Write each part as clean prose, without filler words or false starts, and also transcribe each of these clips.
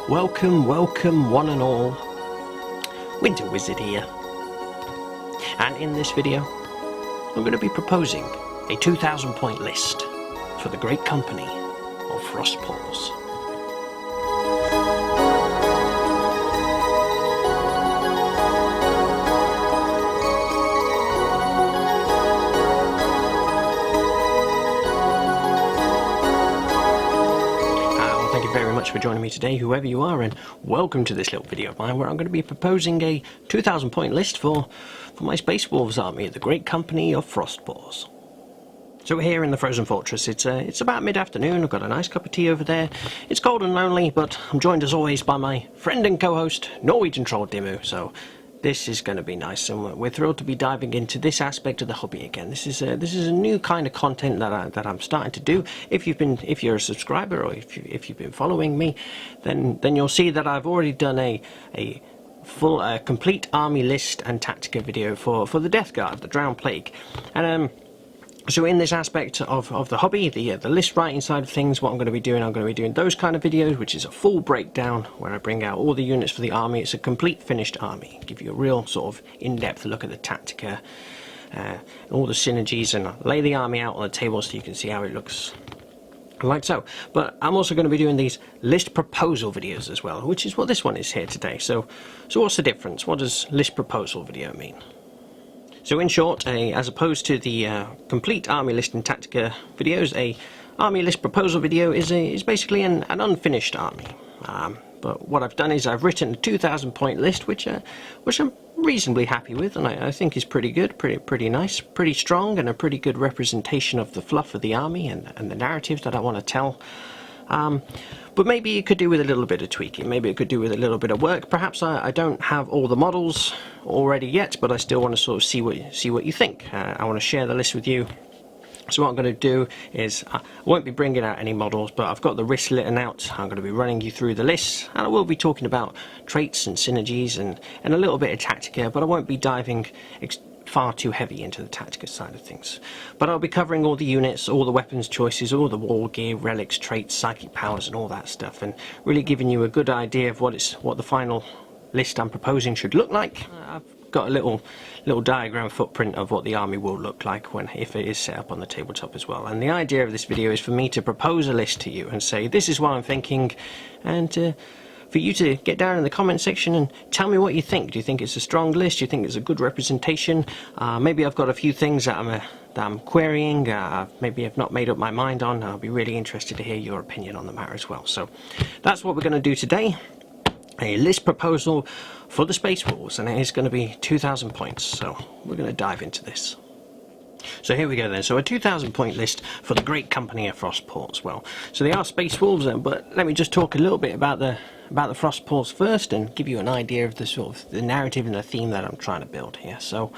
Welcome, welcome one and all. Winter Wizard here. And in this video, I'm going to be proposing a 2,000 point list for the Great Company of Frostpaws. For joining me today, whoever you are, and welcome to this little video of mine where I'm going to be proposing a 2,000 point list for my Space Wolves army, the Great Company of Frostpaws. So we're here in the Frozen Fortress. It's about mid-afternoon. I've got a nice cup of tea over there. It's cold and lonely, but I'm joined as always by my friend and co-host, Norwegian Troll Dimmu. So this is going to be nice, and we're thrilled to be diving into this aspect of the hobby again. This is a new kind of content that I'm starting to do. If you're a subscriber, or if you've been following me, then you'll see that I've already done a full complete army list and tactica video for the Death Guard, the Drowned Plague, and so in this aspect of the hobby, the list writing side of things, what I'm going to be doing those kind of videos, which is a full breakdown where I bring out all the units for the army. It's a complete finished army, give you a real sort of in-depth look at the tactica, and all the synergies, and lay the army out on the table so you can see how it looks. Like so. But I'm also going to be doing these list proposal videos as well, which is what this one is here today. So what's the difference? What does list proposal video mean? So in short, as opposed to the complete army list and tactica videos, a army list proposal video is basically an unfinished army. But what I've done is I've written a 2,000 point list, which I'm reasonably happy with, and I think is pretty good, pretty nice, pretty strong, and a pretty good representation of the fluff of the army and the narrative that I want to tell. But maybe it could do with a little bit of tweaking, maybe it could do with a little bit of work. Perhaps I don't have all the models already yet, but I still want to sort of see what you think. I want to share the list with you. So what I'm going to do is, I won't be bringing out any models, but I've got the list written out. I'm going to be running you through the list, and I will be talking about traits and synergies and a little bit of tactica, but I won't be diving far too heavy into the tactica side of things. But I'll be covering all the units, all the weapons choices, all the war gear, relics, traits, psychic powers and all that stuff, and really giving you a good idea of what the final list I'm proposing should look like. I've got a little diagram footprint of what the army will look like if it is set up on the tabletop as well. And the idea of this video is for me to propose a list to you and say, this is what I'm thinking, and for you to get down in the comment section and tell me what you think. Do you think it's a strong list? Do you think it's a good representation? Maybe I've got a few things that I'm querying, maybe I've not made up my mind on. I'll be really interested to hear your opinion on the matter as well. So that's what we're going to do today. A list proposal for the Space Wolves, and it is going to be 2,000 points. So we're going to dive into this. So here we go then. So a 2,000 point list for the Great Company of Frostpaws. Well, so they are Space Wolves then, but let me just talk a little bit about the Frostpaws first and give you an idea of the sort of the narrative and the theme that I'm trying to build here. So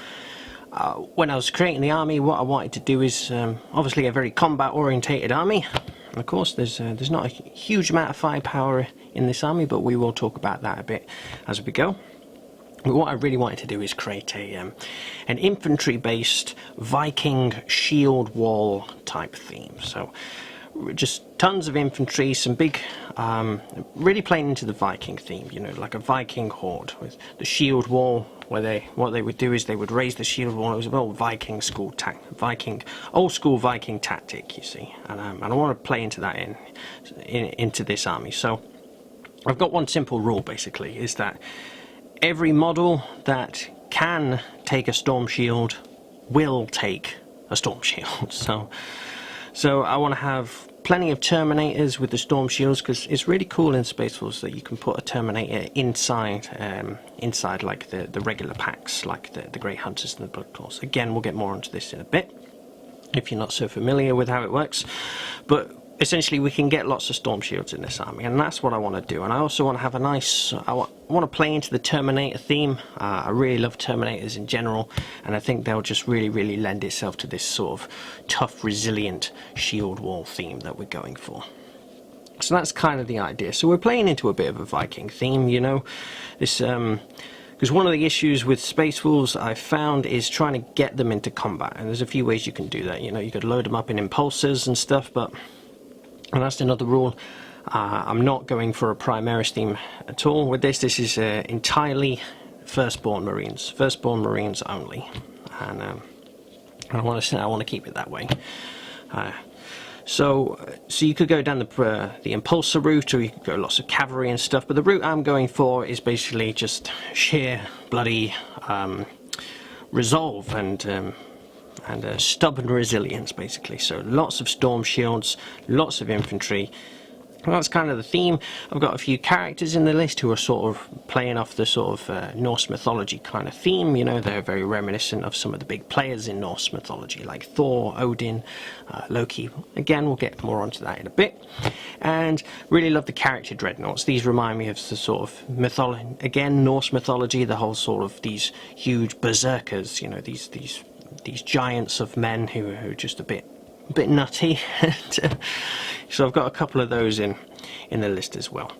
when I was creating the army, what I wanted to do is obviously a very combat orientated army. And of course there's not a huge amount of firepower in this army, but we will talk about that a bit as we go. But what I really wanted to do is create an infantry-based Viking shield wall type theme. So just tons of infantry, some big, really playing into the Viking theme, you know, like a Viking horde with the shield wall, where what they would do is they would raise the shield wall. It was an old Viking school old school Viking tactic, you see, and I want to play into that into this army. So I've got one simple rule basically, is that every model that can take a storm shield will take a storm shield. So I want to have plenty of Terminators with the storm shields, because it's really cool in Space Wolves that you can put a Terminator inside like the regular packs, like the Great Hunters and the Blood Claws. Again, we'll get more onto this in a bit if you're not so familiar with how it works, but essentially we can get lots of storm shields in this army, and that's what I want to do. And I also want to have a nice, I want to play into the Terminator theme. I really love Terminators in general, and I think they'll just really lend itself to this sort of tough, resilient shield wall theme that we're going for. So that's kind of the idea. So we're playing into a bit of a Viking theme, you know, this because one of the issues with Space Wolves I've found is trying to get them into combat, and there's a few ways you can do that. You know, you could load them up in impulsors and stuff, but, and that's another rule, I'm not going for a Primaris theme at all with this. This is entirely Firstborn Marines only, and I want to keep it that way. So you could go down the Impulsor route, or you could go lots of cavalry and stuff, but the route I'm going for is basically just sheer bloody resolve and stubborn resilience, basically. So lots of storm shields, lots of infantry. Well, that's kind of the theme. I've got a few characters in the list who are sort of playing off the sort of Norse mythology kind of theme. You know, they're very reminiscent of some of the big players in Norse mythology, like Thor, Odin, Loki. Again, we'll get more onto that in a bit. And really love the character dreadnoughts. These remind me of the sort of mythology, again, Norse mythology, the whole sort of these huge berserkers, you know, these giants of men who are just a bit nutty. So I've got a couple of those in the list as well.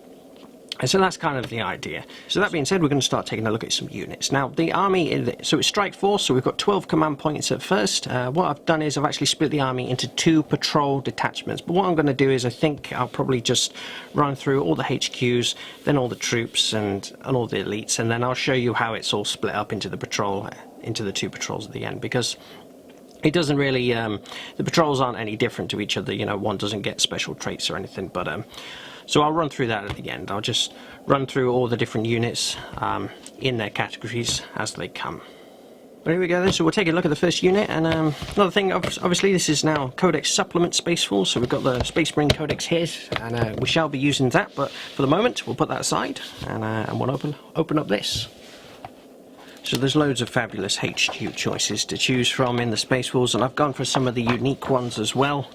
And so that's kind of the idea. So that being said, we're going to start taking a look at some units. Now the army, so it's strike force, so we've got 12 command points at first. What I've done is I've actually split the army into 2 patrol detachments. But what I'm going to do is I think I'll probably just run through all the HQs, then all the troops and all the elites, and then I'll show you how it's all split up into the patrol, into the 2 patrols at the end, because it doesn't really, the patrols aren't any different to each other, you know, one doesn't get special traits or anything, but, so I'll run through that at the end. I'll just run through all the different units in their categories as they come. But here we go then, so we'll take a look at the first unit, and another thing, obviously this is now Codex Supplement Space Force, so we've got the Space Marine Codex here, and we shall be using that, but for the moment we'll put that aside, and we'll open up this. So there's loads of fabulous HQ choices to choose from in the Space Wars, and I've gone for some of the unique ones as well.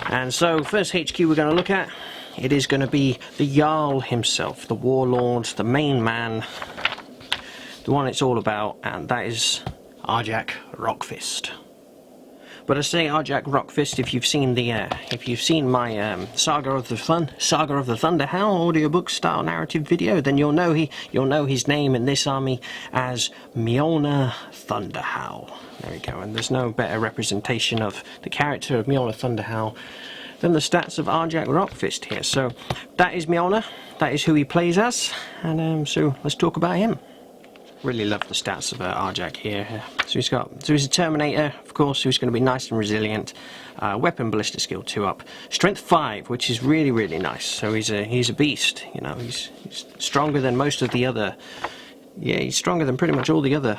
And so first HQ we're going to look at, it is going to be the Jarl himself, the Warlord, the main man, the one it's all about, and that is Rjack Rockfist. But I say Rjack Rockfist, if you've seen my Saga of the Thunder Howl audiobook style narrative video, then you'll know his name in this army as Mjolnir Thunderhowl. There we go, and there's no better representation of the character of Mjolnir Thunderhowl than the stats of Rjack Rockfist here. So that is Mjolnir, that is who he plays as, and so let's talk about him. Really love the stats of Rjack here. So he's a Terminator, of course, who's going to be nice and resilient. Weapon ballistic skill 2 up, strength 5, which is really, really nice. So he's a beast. You know, he's stronger than most of the other. Yeah, he's stronger than pretty much all the other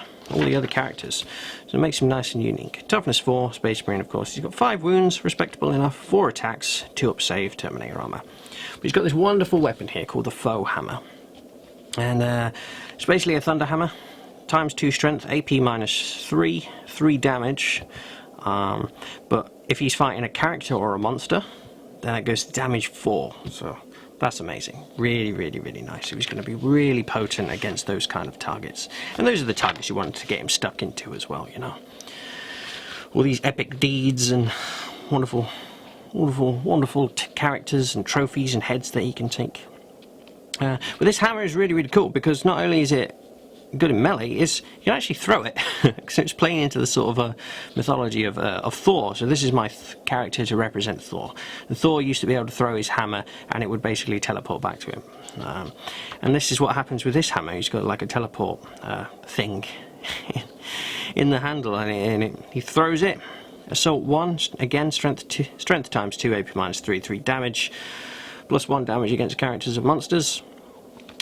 characters. So it makes him nice and unique. Toughness 4, Space Marine, of course. He's got 5 wounds, respectable enough. 4 attacks, 2 up save, Terminator armor. But he's got this wonderful weapon here called the Foe Hammer. And it's basically a thunder hammer, times 2 strength, AP minus 3 damage. But if he's fighting a character or a monster, then it goes to damage 4. So that's amazing. Really, really, really nice. So he's going to be really potent against those kind of targets. And those are the targets you want to get him stuck into as well, you know. All these epic deeds and wonderful characters and trophies and heads that he can take. But this hammer is really, really cool, because not only is it good in melee, you can actually throw it. So it's playing into the sort of mythology of Thor. So this is my character to represent Thor. And Thor used to be able to throw his hammer and it would basically teleport back to him. And this is what happens with this hammer. He's got like a teleport thing in the handle, and he throws it. Assault 1, again strength times 2, AP minus 3 damage. Plus 1 damage against characters and monsters.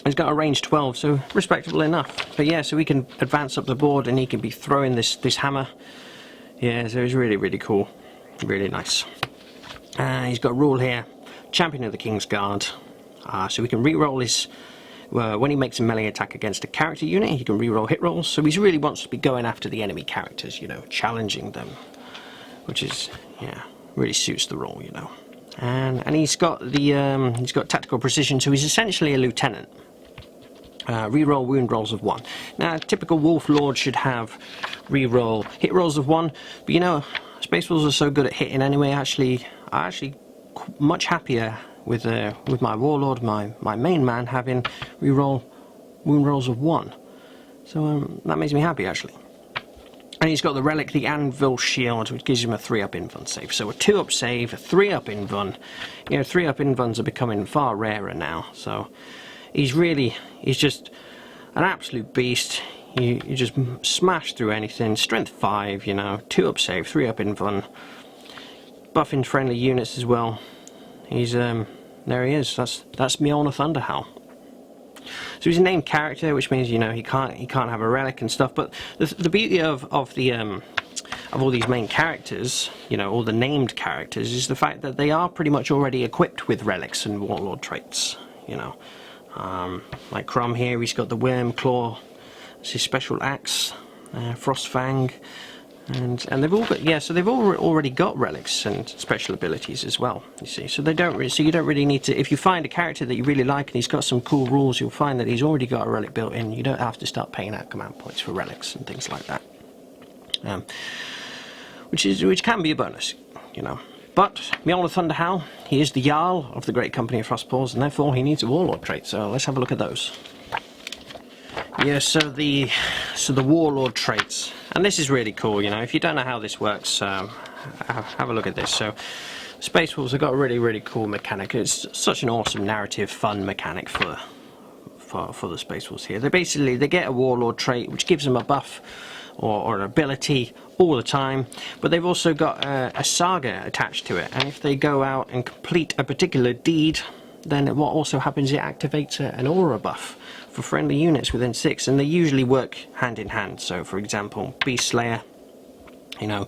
He's got a range 12, so respectable enough. But yeah, so we can advance up the board and he can be throwing this hammer. Yeah, so it's really, really cool. Really nice. He's got a rule here, Champion of the King's Guard. So we can re-roll his... when he makes a melee attack against a character unit, he can re-roll hit rolls. So he really wants to be going after the enemy characters, you know, challenging them. Which is, yeah, really suits the role, you know. And he's got he's got tactical precision, so he's essentially a lieutenant. Reroll wound rolls of 1. Now, a typical Wolf Lord should have reroll hit rolls of 1, but you know, Space Wolves are so good at hitting anyway. I'm actually much happier with my Warlord, my main man, having reroll wound rolls of 1. So that makes me happy, actually. And he's got the relic, the Anvil Shield, which gives him a 3-up invuln save. So a 2-up save, a 3-up invuln. You know, 3-up invuns are becoming far rarer now. So he's just an absolute beast. You just smash through anything. Strength 5, you know, 2-up save, 3-up invuln. Buffing friendly units as well. He's there he is. That's Mjolnir Howl. So he's a named character, which means, you know, he can't have a relic and stuff. But the beauty of all these main characters, you know, all the named characters, is the fact that they are pretty much already equipped with relics and warlord traits. You know, like Crumb here, he's got the Worm Claw, it's his special axe, Frostfang, and they've all got, so they've already got relics and special abilities as well. You see, so you don't really need to. If you find a character that you really like and he's got some cool rules, you'll find that he's already got a relic built in. You don't have to start paying out command points for relics and things like that, which can be a bonus, you know. But Mjolnir Howl, he is the Jarl of the Great Company of Frostpaws, and therefore he needs a Warlord trait. So let's have a look at those. Yeah, so the Warlord traits, and this is really cool. You know, if you don't know how this works, have a look at this. So, Space Wolves have got a really cool mechanic. It's such an awesome narrative, fun mechanic for the Space Wolves here. They get a Warlord trait which gives them a buff or an ability all the time, but they've also got a Saga attached to it. And if they go out and complete a particular deed, then what also happens, it activates an aura buff for friendly units within 6, and they usually work hand in hand. So for example, Beast Slayer, you know,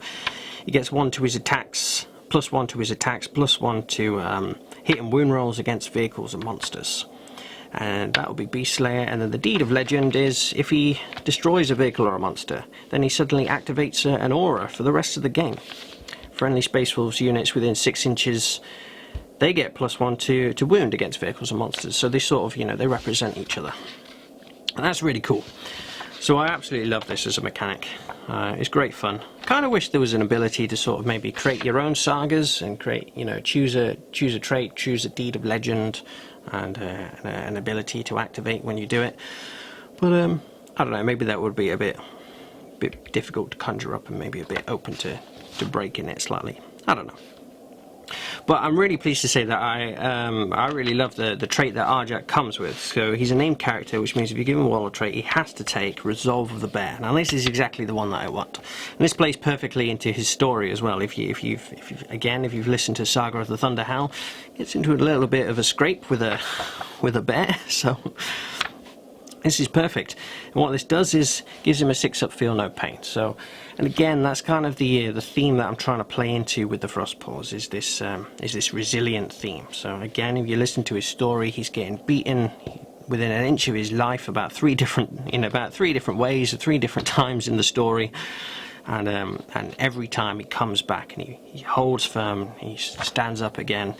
he gets 1 to his attacks, +1 to his attacks, +1 to hit and wound rolls against vehicles and monsters. And that will be Beast Slayer. And then the Deed of Legend is, if he destroys a vehicle or a monster, then he suddenly activates an aura for the rest of the game. Friendly Space Wolves units within 6 inches, they get +1 to wound against vehicles and monsters. So they sort of, you know, they represent each other. And that's really cool. So I absolutely love this as a mechanic. It's great fun. Kind of wish there was an ability to sort of maybe create your own sagas and create, you know, choose a trait, choose a Deed of Legend, and an ability to activate when you do it. But I don't know, maybe that would be a bit difficult to conjure up and maybe a bit open to breaking it slightly. I don't know. But I'm really pleased to say that I really love the trait that Rjack comes with. So he's a named character, which means if you give him a Warlord trait, he has to take Resolve of the Bear. Now this is exactly the one that I want, and this plays perfectly into his story as well. If you've listened to Saga of the Thunder Howl, it gets into a little bit of a scrape with a bear. So this is perfect. And what this does is gives him a 6-up Feel No Pain. So, and again, that's kind of the theme that I'm trying to play into with the Frostpaws, is this resilient theme. So again, if you listen to his story, he's getting beaten within an inch of his life about three different ways at 3 different times in the story. And every time he comes back and he holds firm, he stands up again.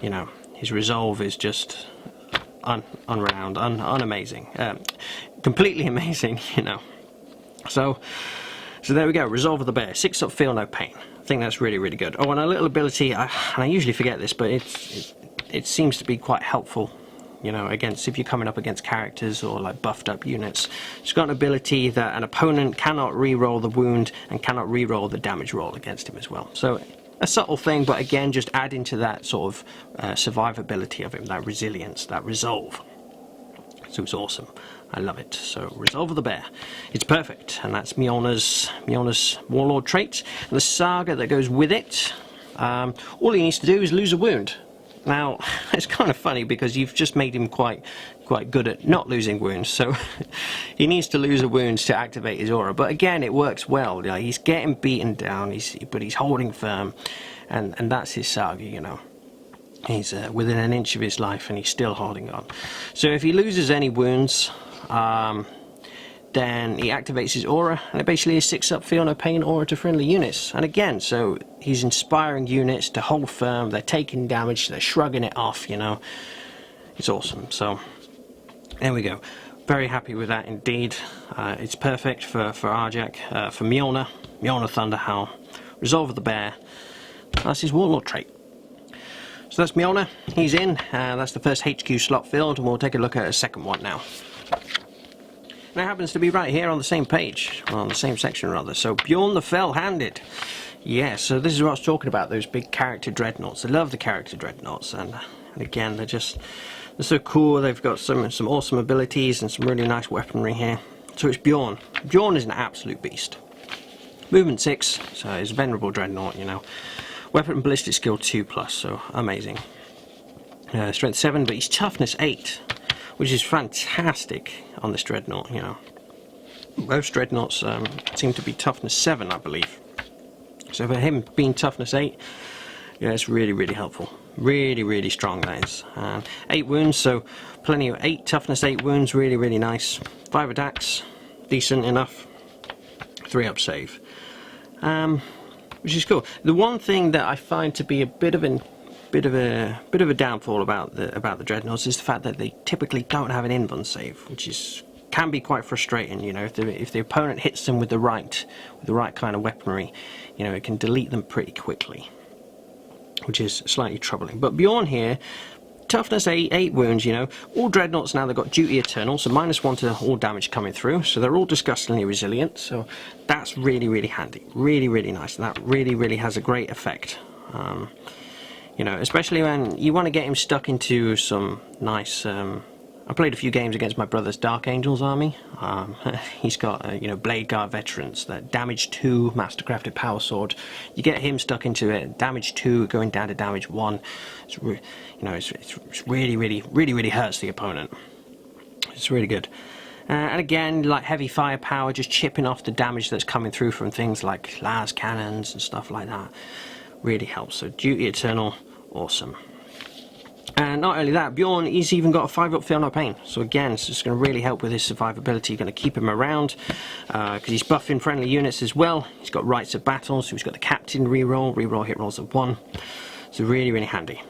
You know, his resolve is just unrenowned, unamazing, completely amazing, you know. So there we go, Resolve of the Bear, 6-up Feel No Pain. I think that's really good. Oh, and a little ability, and I usually forget this, but it seems to be quite helpful, you know, if you're coming up against characters or like buffed up units. It's got an ability that an opponent cannot re-roll the wound and cannot re-roll the damage roll against him as well. So a subtle thing, but again, just adding to that sort of survivability of him, that resilience, that resolve. So it's awesome. I love it. So Resolve of the Bear, it's perfect, and that's Mjolnir's Warlord trait. And the Saga that goes with it, all he needs to do is lose a wound. Now, it's kind of funny because you've just made him quite good at not losing wounds, so he needs to lose a wound to activate his aura. But again, it works well. You know, he's getting beaten down, but he's holding firm, and that's his Saga, you know. He's within an inch of his life and he's still holding on. So if he loses any wounds, then he activates his aura, and it basically is 6-up Feel No Pain aura to friendly units. And again, so he's inspiring units to hold firm, they're taking damage, they're shrugging it off, you know. It's awesome. So there we go. Very happy with that indeed. It's perfect for Rjack, for Mjolnir Howl, Resolve of the Bear. That's his Warlord trait. So that's Mjolnir, he's in, that's the first HQ slot filled, and we'll take a look at a second one now. and it happens to be right here on the same page, on the same section rather. So Bjorn the Fell-Handed. Yeah, so this is what I was talking about, those big character dreadnoughts. I love the character dreadnoughts, and again, they're so cool. They've got some awesome abilities and some really nice weaponry here. So it's Bjorn. Bjorn is an absolute beast. Movement 6, so it's a venerable dreadnought, you know. Weapon and ballistic skill 2+, so amazing. Strength 7, but he's toughness 8, which is fantastic on this dreadnought, you know. Most dreadnoughts seem to be toughness 7, I believe. So for him being toughness 8, yeah, it's really, really helpful. Really, really strong, that is. 8 wounds, so plenty of 8 toughness 8 wounds, really, really nice. 5 attacks, decent enough. 3 up save, which is cool. The one thing that I find to be a bit of a downfall about the dreadnoughts is the fact that they typically don't have an invuln save, which can be quite frustrating. You know, if the opponent hits them with the right kind of weaponry, you know, it can delete them pretty quickly, which is slightly troubling. But Bjorn here, toughness 8, 8 wounds, you know. All dreadnoughts now, they've got duty eternal, so -1 to all damage coming through, so they're all disgustingly resilient, so that's really, really handy. Really, really nice, and that really, really has a great effect. You know, especially when you want to get him stuck into some nice... I played a few games against my brother's Dark Angels army. He's got, you know, Blade Guard veterans, that damage 2 Mastercrafted Power Sword. You get him stuck into it, damage 2 going down to damage 1. It's you know, it's really, really, really, really hurts the opponent. It's really good. And again, like heavy firepower, just chipping off the damage that's coming through from things like las cannons and stuff like that. Really helps. So duty eternal, awesome. And not only that, Bjorn, he's even got a 5-up Feel No Pain. So again, it's just going to really help with his survivability. You're going to keep him around, because he's buffing friendly units as well. He's got Rights of Battle, so he's got the Captain reroll hit rolls of 1. So really, really handy.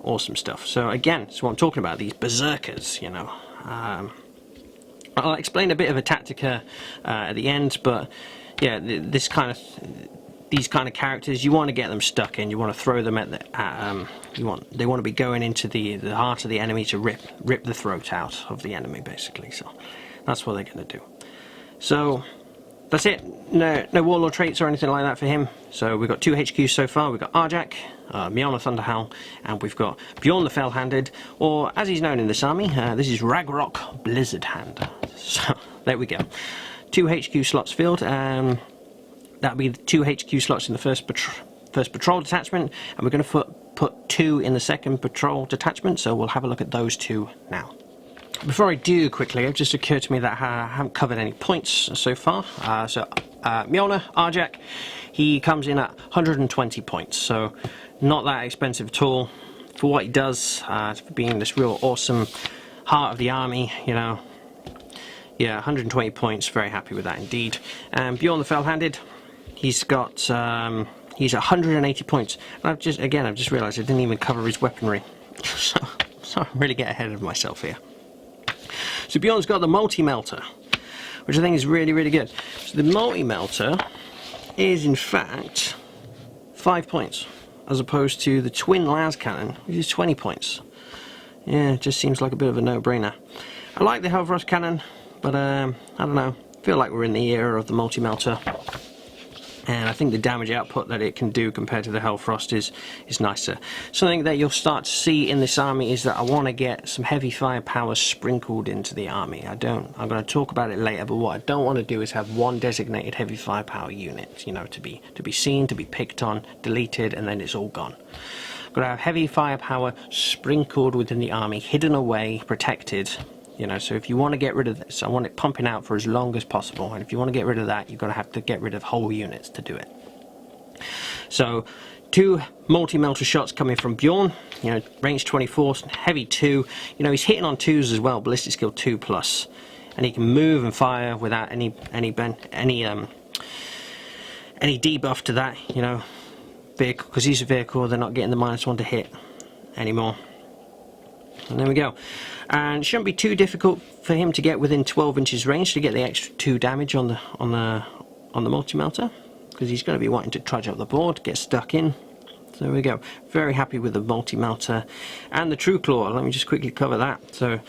Awesome stuff. So again, that's what I'm talking about, these berserkers, you know. I'll explain a bit of a tactica at the end, but yeah, these kind of characters, you want to get them stuck in. You want to throw them at they want to be going into the heart of the enemy to rip the throat out of the enemy, basically. So that's what they're going to do. So that's it. No Warlord Traits or anything like that for him. So we've got 2 HQs so far. We've got Rjack, Mjolnir Thunderhowl, and we've got Bjorn the Fell-Handed, or as he's known in this army, this is Ragnarok Blizzard Hand. So there we go. 2 HQ slots filled. That'll be the 2 HQ slots in the first patrol detachment, and we're going to put 2 in the second patrol detachment, so we'll have a look at those 2 now. Before I do quickly, it just occurred to me that I haven't covered any points so far. Mjolnir Rjack, he comes in at 120 points, so not that expensive at all for what he does, for being this real awesome heart of the army, you know. Yeah, 120 points, very happy with that indeed. And Bjorn the Fell-Handed, he's got he's 180 points. And I've just realised I didn't even cover his weaponry. so I'm really getting ahead of myself here. So Bjorn's got the multi-melter, which I think is really, really good. So the multi-melter is in fact 5 points, as opposed to the twin las cannon, which is 20 points. Yeah, it just seems like a bit of a no-brainer. I like the Hellfrost cannon, but I don't know, I feel like we're in the era of the multi-melter, and I think the damage output that it can do compared to the Hellfrost is nicer. Something that you'll start to see in this army is that I want to get some heavy firepower sprinkled into the army. I'm going to talk about it later, but what I don't want to do is have one designated heavy firepower unit, you know, to be seen, to be picked on, deleted, and then it's all gone. I'm going to have heavy firepower sprinkled within the army, hidden away, protected. You know, so if you want to get rid of this, I want it pumping out for as long as possible, and if you want to get rid of that, you're going to have to get rid of whole units to do it. So 2 multi-melter shots coming from Bjorn, you know, range 24, heavy 2, you know, he's hitting on 2s as well, ballistic skill 2+, and he can move and fire without any debuff to that, you know, vehicle, because he's a vehicle, they're not getting the -1 to hit anymore. And there we go. And it shouldn't be too difficult for him to get within 12 inches range to get the extra 2 damage on the multi-melter, because he's going to be wanting to trudge up the board, get stuck in. So there we go. Very happy with the multi-melter. And the True Claw, let me just quickly cover that. So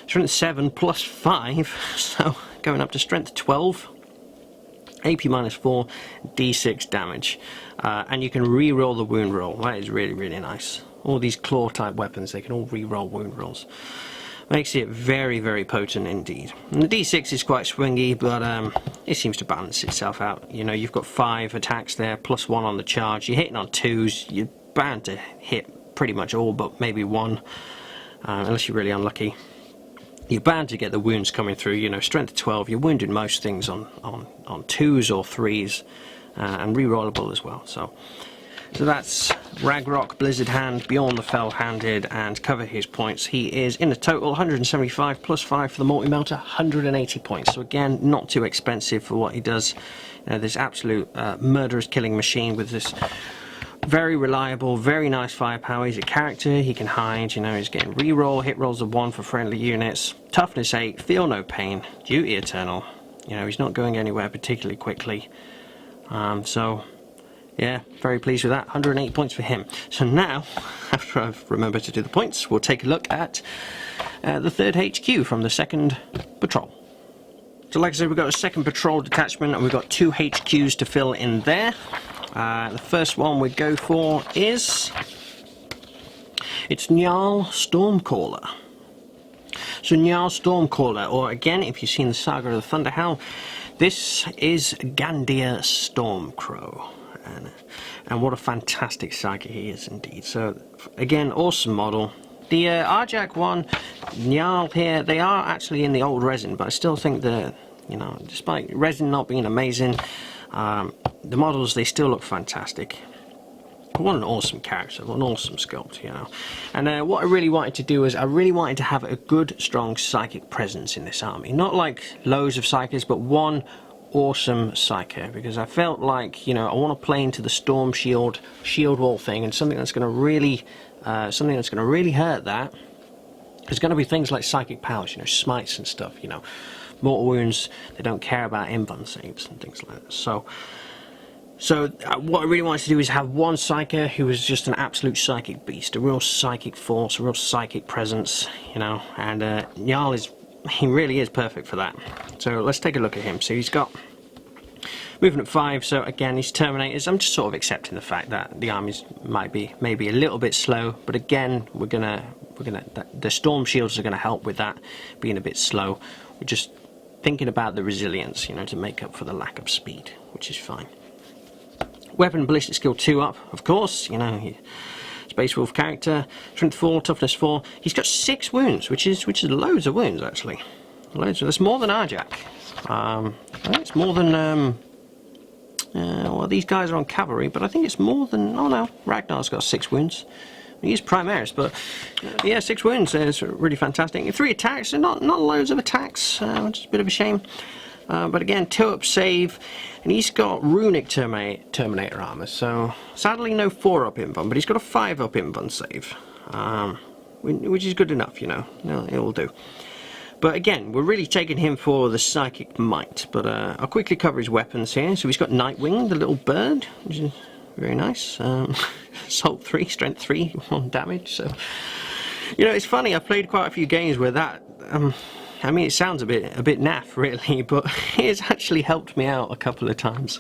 strength 7 plus 5, so going up to strength 12, AP -4, D6 damage, and you can re-roll the wound roll. That is really, really nice. All these claw type weapons, they can all re-roll wound rolls. Makes it very, very potent indeed. And the D6 is quite swingy, but it seems to balance itself out. You know, you've got 5 attacks there, +1 on the charge. You're hitting on 2s, you're bound to hit pretty much all but maybe 1, unless you're really unlucky. You're bound to get the wounds coming through. You know, strength 12, you're wounding most things on 2s or 3s, and re-rollable as well. So that's Ragnarok, Blizzard Hand, Bjorn the Fell-Handed, and cover his points. He is in a total 175 +5 for the multi-melter, 180 points. So again, not too expensive for what he does. You know, this absolute murderous killing machine with this very reliable, very nice firepower. He's a character, he can hide, you know, he's getting reroll, hit rolls of 1 for friendly units, toughness 8, feel no pain, duty eternal. You know, he's not going anywhere particularly quickly. So yeah, very pleased with that. 108 points for him. So now, after I've remembered to do the points, we'll take a look at the 3rd HQ from the 2nd patrol. So like I said, we've got a 2nd patrol detachment, and we've got 2 HQs to fill in there. The first one we go for is... it's Njal Stormcaller. So Njal Stormcaller, or again, if you've seen the Saga of the Thunder Howl, this is Gandir Stormcrow. And what a fantastic Saga he is indeed. So again, awesome model. The Rjack one, Njal here, they are actually in the old resin, but I still think that, you know, despite resin not being amazing, the models, they still look fantastic. What an awesome character, what an awesome sculpt, you know. And what I really wanted to do is I really wanted to have a good, strong psychic presence in this army. Not like loads of psychics, but one awesome psyker, because I felt like, you know, I want to play into the storm shield wall thing, and something that's going to really hurt that is going to be things like psychic powers, you know, smites and stuff, you know, mortal wounds. They don't care about invuln saves and things like that. So what I really wanted to do is have one psyker who was just an absolute psychic beast, a real psychic force, a real psychic presence, you know, and Njal he really is perfect for that. So let's take a look at him. So he's got movement 5, so again, he's Terminators. I'm just sort of accepting the fact that the armies might be maybe a little bit slow, but again, the storm shields are gonna help with that being a bit slow. We're just thinking about the resilience, you know, to make up for the lack of speed, which is fine. Weapon ballistic skill 2 up, of course, you know, Space Wolf character, strength 4, toughness 4. He's got 6 wounds, which is loads of wounds actually. Loads. That's more than Rjack. I think it's more than well, these guys are on Cavalry, but I think it's more than... oh no, Ragnar's got 6 wounds. He's Primaris, but yeah, 6 wounds is really fantastic. 3 attacks, not loads of attacks, which is a bit of a shame. But again, 2-up save, and he's got runic Terminator armor, so sadly no 4-up invuln, but he's got a 5-up invuln save, which is good enough, you know, it will do. But again, we're really taking him for the psychic might, but I'll quickly cover his weapons here. So he's got Nightwing, the little bird, which is very nice, Assault 3, Strength 3, 1 damage, so, you know, it's funny, I've played quite a few games where that, I mean, it sounds a bit naff, really, but it's actually helped me out a couple of times.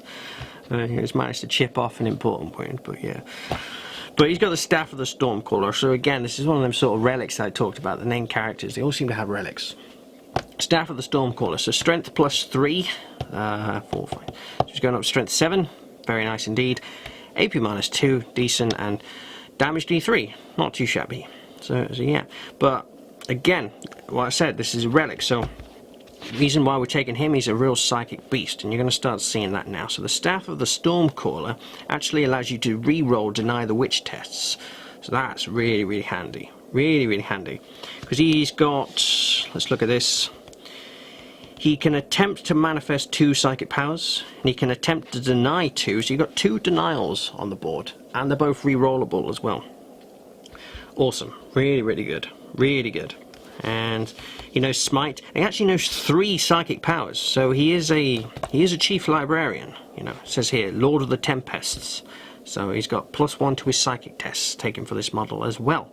He's managed to chip off an important wound, but yeah. But he's got the Staff of the Stormcaller, so again, this is one of them sort of relics I talked about, the named characters. They all seem to have relics. Staff of the Stormcaller, so strength +3, 4, 5. So he's going up to strength 7, very nice indeed. AP -2, decent, and damage D3, not too shabby. So yeah, but again, like I said, this is a relic, so the reason why we're taking him, he's a real psychic beast, and you're going to start seeing that now. So the Staff of the Stormcaller actually allows you to re-roll Deny the Witch tests, so that's really, really handy. Really, really handy. Because he's got, let's look at this, he can attempt to manifest 2 psychic powers, and he can attempt to deny 2, so you've got 2 denials on the board, and they're both re-rollable as well. Awesome. Really, really good. Really good. And he knows Smite. He actually knows 3 psychic powers. So he is a chief librarian. You know, it says here, Lord of the Tempests. So he's got +1 to his psychic tests taken for this model as well.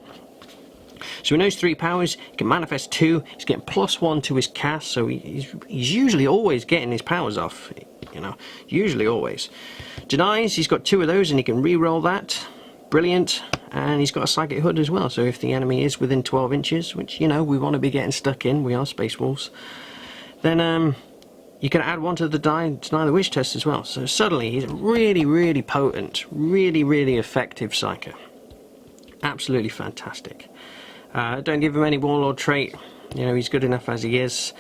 So he knows 3 powers, he can manifest 2, he's getting +1 to his cast, so he's usually always getting his powers off, you know, usually always. Denies, he's got 2 of those and he can re-roll that, brilliant, and he's got a psychic hood as well, so if the enemy is within 12 inches, which, you know, we want to be getting stuck in, we are Space Wolves, then you can add 1 to the Deny the Witch test as well, so suddenly he's really, really potent, really, really effective Psyker. Absolutely fantastic. Don't give him any Warlord trait, you know, he's good enough as he is.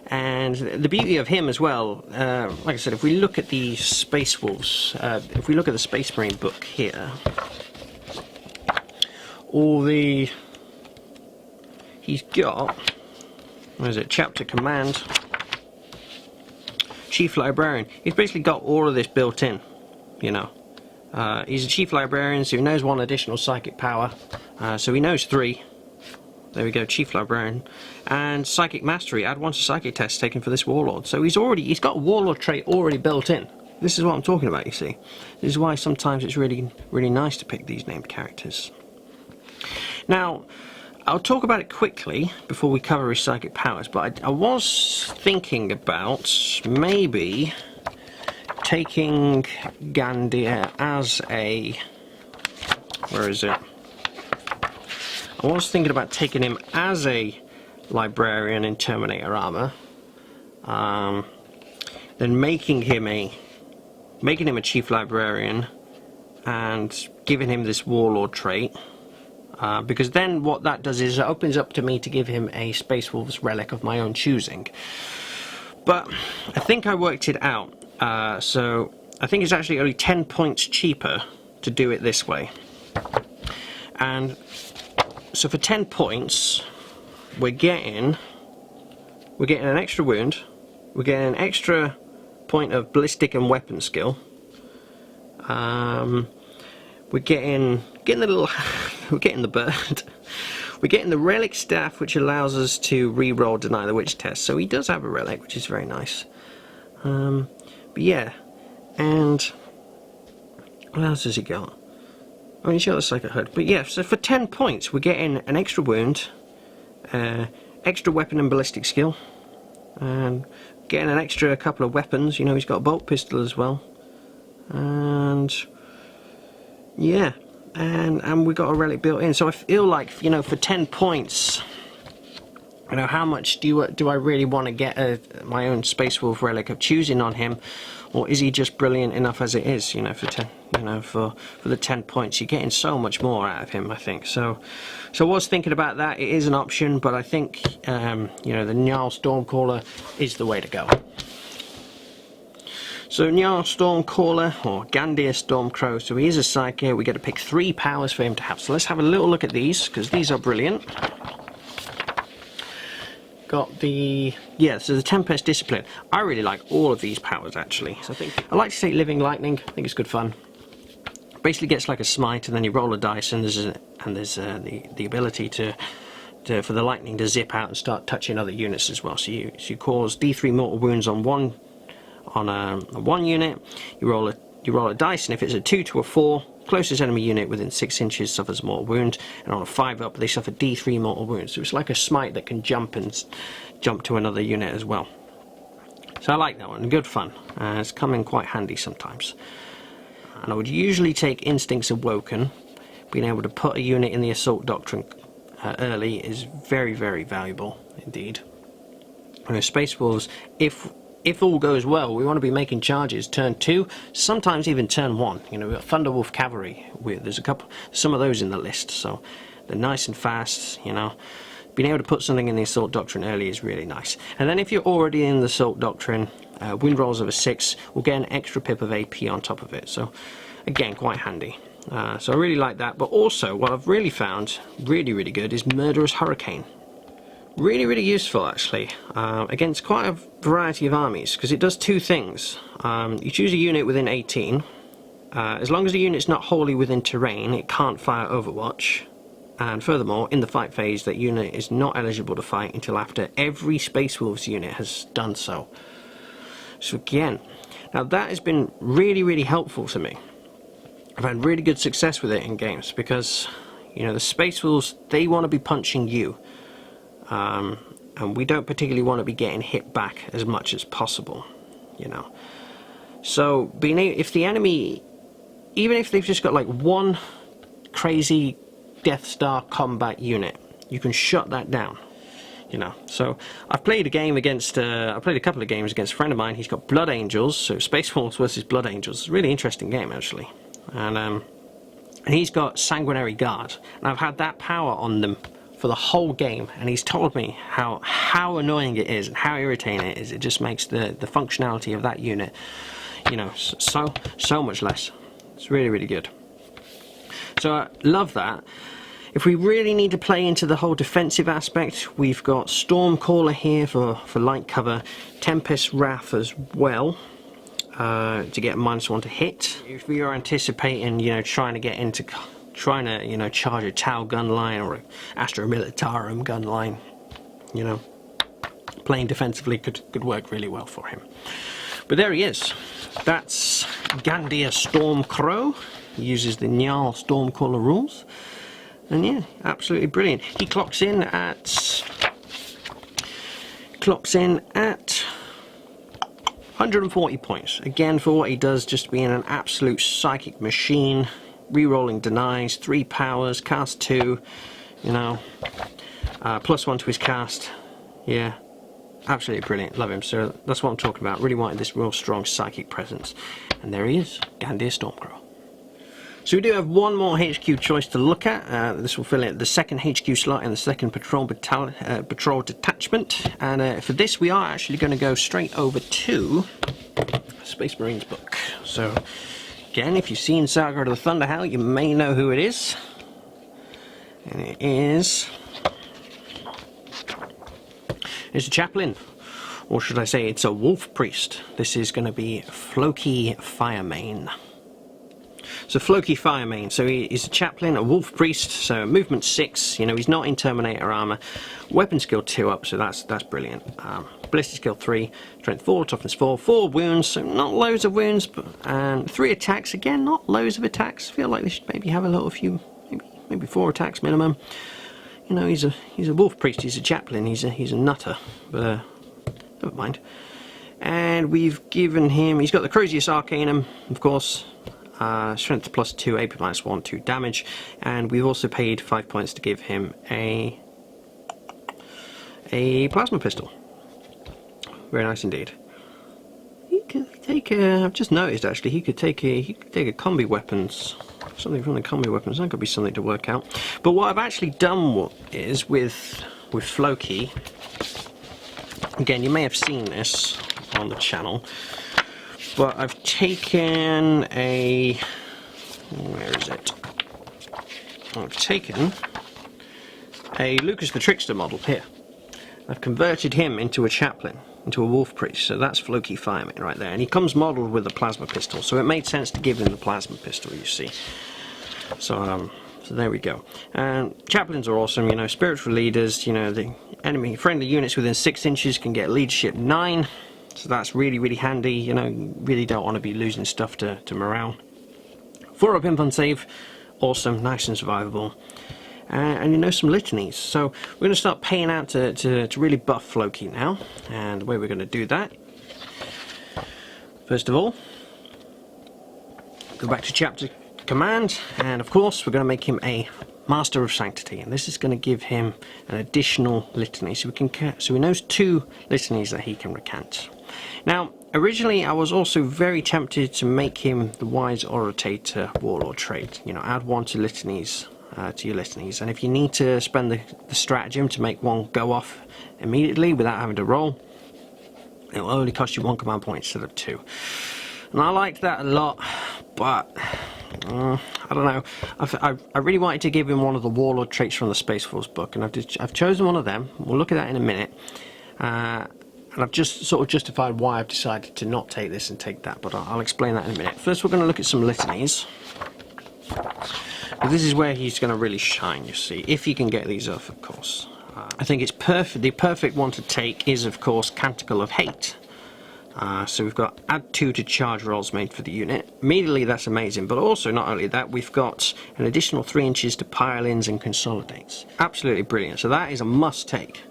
And the beauty of him as well, like I said, if we look at the Space Wolves, if we look at the Space Marine book here, he's got, what is it, Chapter Command, Chief Librarian, he's basically got all of this built in, you know. He's a Chief Librarian, so he knows 1 additional psychic power, so he knows 3. There we go, Chief Librarian. And Psychic Mastery, add 1 to Psychic test taken for this Warlord. So he's got a Warlord trait already built in. This is what I'm talking about, you see. This is why sometimes it's really, really nice to pick these named characters. Now, I'll talk about it quickly before we cover his Psychic powers, but I was thinking about maybe taking Gandia as a... where is it? I was thinking about taking him as a Librarian in Terminator armor, then making him a Chief Librarian and giving him this Warlord trait, because then what that does is it opens up to me to give him a Space Wolves relic of my own choosing. But I think I worked it out, so I think it's actually only 10 points cheaper to do it this way. And so for 10 points, we're getting an extra wound, we're getting an extra point of ballistic and weapon skill. We're getting the little, we're getting the bird. We're getting the relic staff, which allows us to re-roll Deny the Witch test. So he does have a relic, which is very nice. But yeah, and what else has he got? Oh, he's got a Psychic Hood. But yeah, so for 10 points, we're getting an extra wound, extra weapon and ballistic skill, and getting an extra couple of weapons. You know, he's got a bolt pistol as well, and yeah, and we got a relic built in. So I feel like, you know, for 10 points, you know, how much do I really want to get my own Space Wolf relic of choosing on him, or is he just brilliant enough as it is? You know, for 10, you know, for the 10 points, you're getting so much more out of him, I think. So I was thinking about that. It is an option, but I think you know, the Njal Stormcaller is the way to go. So Njal Stormcaller, or Gandia Stormcrow, so he is a Psyker. We get to pick 3 powers for him to have. So let's have a little look at these, because these are brilliant. Got the, yeah, so the Tempest Discipline. I really like all of these powers, actually. So I like to say Living Lightning. I think it's good fun. Basically gets like a smite, and then you roll a dice, and there's the ability for the lightning to zip out and start touching other units as well. So you cause D3 mortal wounds on one unit. You roll a dice, and if it's a 2 to a 4, closest enemy unit within 6 inches suffers a mortal wound, and on a 5 up they suffer D3 mortal wounds. So it's like a smite that can jump to another unit as well. So I like that one, good fun. It's come in quite handy sometimes. And I would usually take Instincts Awoken. Being able to put a unit in the Assault Doctrine early is very, very valuable indeed. And Space Wolves, if all goes well, we want to be making charges turn 2, sometimes even turn 1. You know, we've got Thunderwolf Cavalry. There's some of those in the list, so they're nice and fast. You know, being able to put something in the Assault Doctrine early is really nice. And then if you're already in the Assault Doctrine, wound rolls of a 6 will get an extra pip of AP on top of it. So again, quite handy. So I really like that. But also, what I've really found really, really good is Murderous Hurricane. Really, really useful actually, against quite a variety of armies, because it does 2 things. You choose a unit within 18, as long as the unit's not wholly within terrain, it can't fire Overwatch, and furthermore, in the fight phase, that unit is not eligible to fight until after every Space Wolves unit has done so. So again, now that has been really, really helpful to me. I've had really good success with it in games, because, You know, the Space Wolves, they want to be punching you. And we don't particularly want to be getting hit back as much as possible, you know. So, if the enemy, even if they've just got like one crazy Death Star combat unit, you can shut that down, you know. So I've played a game against, I played a couple of games against a friend of mine. He's got Blood Angels, so Space Wolves versus Blood Angels. It's a really interesting game, actually. And he's got Sanguinary Guard, and I've had that power on them for the whole game, and he's told me how annoying it is and how irritating it is. It just makes the functionality of that unit, you know, so much less. It's really, really good. So I love that. If we really need to play into the whole defensive aspect, we've got Stormcaller here for light cover, Tempest Wrath as well, to get -1 to hit. If we are anticipating, you know, trying to, you know, charge a Tau gun line or an Astra Militarum gun line, you know, playing defensively could work really well for him. But there he is. That's Gandia Stormcrow. He uses the Njal Stormcaller rules. And yeah, absolutely brilliant. He clocks in at 140 points. Again, for what he does, just being an absolute psychic machine. Rerolling denies, 3 powers, cast 2, you know, +1 to his cast. Yeah, absolutely brilliant. Love him. So that's what I'm talking about. Really wanted this real strong psychic presence. And there he is, Gandia Stormcrow. So we do have one more HQ choice to look at. This will fill in the second HQ slot in the second patrol detachment. And for this, we are actually going to go straight over to Space Marines book. So again, if you've seen Saga of the Thunderhowl, you may know who it is. And it's a chaplain, or should I say it's a wolf priest. This is going to be Floki Firemane. So Floki Firemane, so he's a chaplain, a wolf priest, so movement 6, you know, he's not in Terminator armor, weapon skill 2 up, so that's brilliant. Ballistic skill 3, strength 4, toughness 4, 4 wounds, so not loads of wounds, and 3 attacks, again, not loads of attacks. Feel like they should maybe have a little few, maybe 4 attacks minimum. You know, he's a wolf priest, he's a chaplain, he's a nutter, but never mind. And we've given him, he's got the Crozius Arcanum, of course. Strength +2, AP -1, 2 damage, and we've also paid 5 points to give him a plasma pistol. Very nice indeed. He could take I've just noticed actually he could take a combi weapons, something from the combi weapons. That could be something to work out. But what I've actually done is with Floki. Again, you may have seen this on the channel. But I've taken where is it? I've taken a Lucas the Trickster model here. I've converted him into a chaplain, into a wolf priest, so that's Floki Firemane right there. And he comes modelled with a plasma pistol, so it made sense to give him the plasma pistol, you see. So there we go. And chaplains are awesome, you know, spiritual leaders, you know, the enemy friendly units within 6 inches can get leadership 9. So that's really, really handy, you know, you really don't want to be losing stuff to morale. 4 up infant save, awesome, nice and survivable. And you know, some litanies. So we're going to start paying out to really buff Floki now. And the way we're going to do that, first of all, go back to chapter command, and of course we're going to make him a Master of Sanctity, and this is going to give him an additional litany. So he knows 2 litanies that he can recant. Now, originally I was also very tempted to make him the Wise Orator Warlord Trait. You know, add 1 to litanies, to your litanies, and if you need to spend the stratagem to make one go off immediately without having to roll, it will only cost you 1 command point instead of 2. And I liked that a lot, but I don't know. I really wanted to give him one of the Warlord Traits from the Space Force book, and I've chosen one of them. We'll look at that in a minute. And I've just sort of justified why I've decided to not take this and take that, but I'll explain that in a minute. First, we're going to look at some litanies. But this is where he's going to really shine, you see, if you can get these off, of course. I think it's perfect. The perfect one to take is, of course, Canticle of Hate. So we've got add 2 to charge rolls made for the unit. Immediately that's amazing, but also not only that, we've got an additional 3 inches to pile-ins and consolidates. Absolutely brilliant, so that is a must take.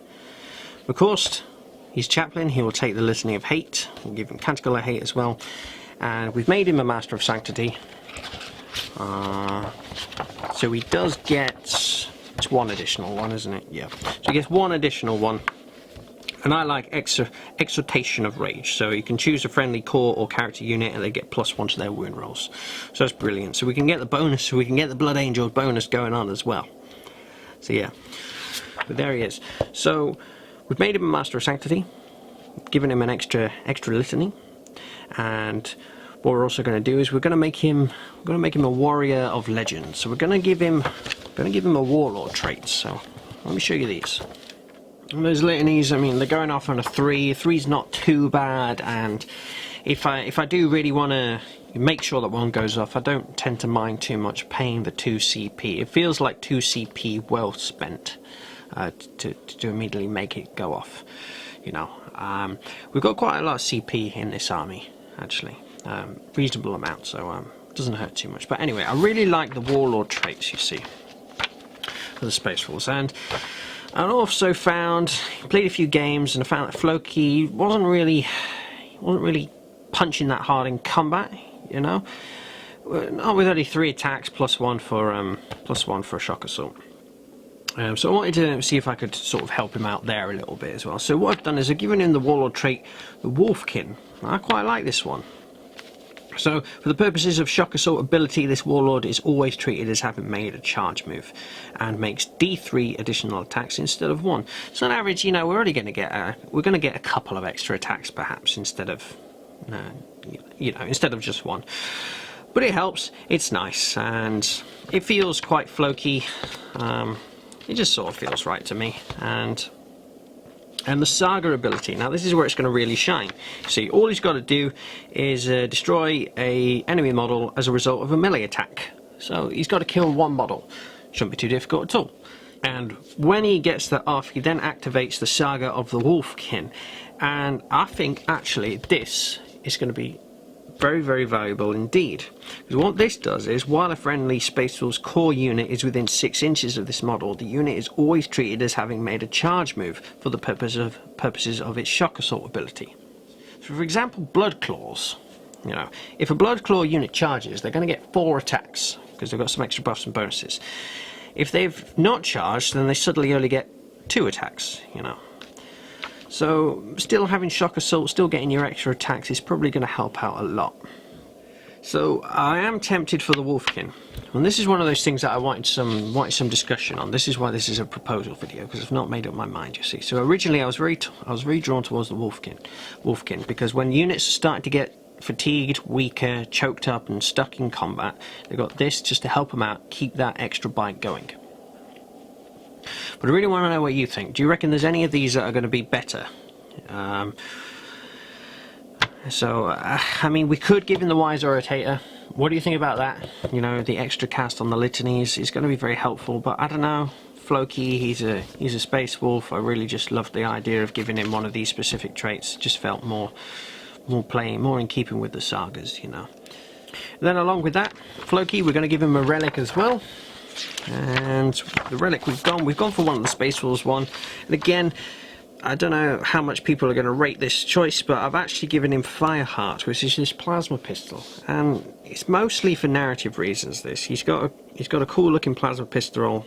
Of course, he's Chaplain, he will take the Litany of Hate, we'll give him Canticle of Hate as well, and we've made him a Master of Sanctity. So he does get, it's 1 additional one, isn't it? Yeah, so he gets 1 additional one. And I like Exhortation of Rage, so you can choose a friendly core or character unit and they get +1 to their wound rolls. So that's brilliant. So we can get the bonus, so we can get the Blood Angel bonus going on as well. So yeah, but there he is. So we've made him a Master of Sanctity, given him an extra litany, and what we're also going to do is we're going to make him a Warrior of Legend. So we're going to give him a Warlord Traits. So let me show you these. And those litanies, I mean, they're going off on a 3. 3's not too bad, and if I do really want to make sure that one goes off, I don't tend to mind too much paying the 2 CP. It feels like 2 CP well spent to immediately make it go off. You know, we've got quite a lot of CP in this army, actually, reasonable amount, so it doesn't hurt too much. But anyway, I really like the Warlord Traits, you see, for the Space Force, and I also played a few games and I found that Floki wasn't really punching that hard in combat, you know. Not with only 3 attacks +1 for a shock assault. So I wanted to see if I could sort of help him out there a little bit as well. So what I've done is I've given him the Warlord trait, the Wolfkin. I quite like this one. So, for the purposes of shock assault ability, this Warlord is always treated as having made a charge move, and makes D3 additional attacks instead of 1. So on average, you know, we're going to get a couple of extra attacks perhaps instead of, instead of just 1. But it helps. It's nice, and it feels quite floky. It just sort of feels right to me, and the Saga ability. Now this is where it's going to really shine. See, all he's got to do is destroy a enemy model as a result of a melee attack. So he's got to kill 1 model. Shouldn't be too difficult at all. And when he gets that off, he then activates the Saga of the Wolfkin. And I think actually this is going to be very, very valuable indeed. Because what this does is, while a friendly Space Wolves core unit is within 6 inches of this model, the unit is always treated as having made a charge move for the purposes of its shock assault ability. So for example, Blood Claws. You know, if a Blood Claw unit charges, they're going to get 4 attacks because they've got some extra buffs and bonuses. If they've not charged, then they suddenly only get 2 attacks, you know. So, still having shock assault, still getting your extra attacks is probably going to help out a lot. So, I am tempted for the Wolfkin. And this is one of those things that I wanted some discussion on. This is why this is a proposal video, because I've not made up my mind, you see. So originally I was very drawn towards the Wolfkin, because when units are starting to get fatigued, weaker, choked up and stuck in combat, they've got this just to help them out, keep that extra bite going. But I really want to know what you think. Do you reckon there's any of these that are going to be better? I mean, we could give him the Wise Orator. What do you think about that? You know, the extra cast on the Litanies is going to be very helpful, but I don't know. Floki, he's a Space Wolf. I really just loved the idea of giving him one of these specific traits. It just felt more in keeping with the sagas, you know. And then along with that, Floki, we're going to give him a relic as well. And the relic we've gone for one of the Space Wolves one. And again, I don't know how much people are going to rate this choice, but I've actually given him Fireheart, which is this plasma pistol, and it's mostly for narrative reasons. He's got a cool looking plasma pistol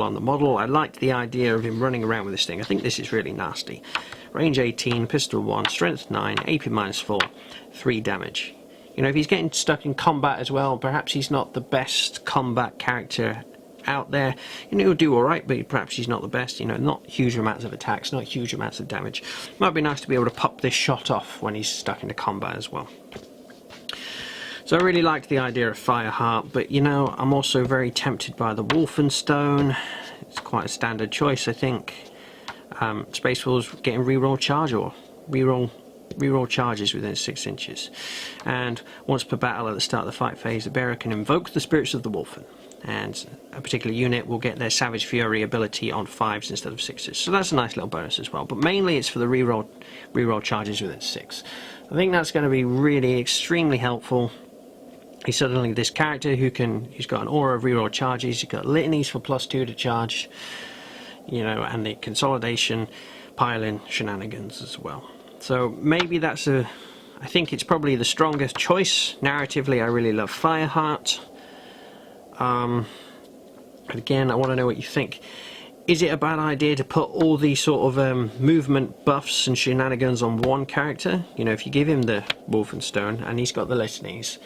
on the model. I liked the idea of him running around with this thing. I think this is really nasty. Range 18, pistol 1, strength 9, AP -4, 3 damage. You know, if he's getting stuck in combat as well, perhaps he's not the best combat character out there. You know, he'll do alright, but perhaps he's not the best. You know, not huge amounts of attacks, not huge amounts of damage. Might be nice to be able to pop this shot off when he's stuck into combat as well. So I really liked the idea of Fireheart, but you know, I'm also very tempted by the Wolfenstone. It's quite a standard choice, I think. Space Wolves getting reroll charge or reroll charges within 6 inches, and once per battle at the start of the fight phase, the bearer can invoke the spirits of the Wolfen. and a particular unit will get their Savage Fury ability on 5s instead of 6s. So that's a nice little bonus as well. But mainly it's for the reroll charges within 6. I think that's going to be really extremely helpful. He's suddenly this character who's got an aura of reroll charges. He's got Litanies for +2 to charge, you know, and the consolidation pile-in shenanigans as well. So maybe that's I think it's probably the strongest choice. Narratively, I really love Fireheart. Again, I want to know what you think. Is it a bad idea to put all these sort of movement buffs and shenanigans on one character? You know, if you give him the Wolfenstone and he's got the Litanies,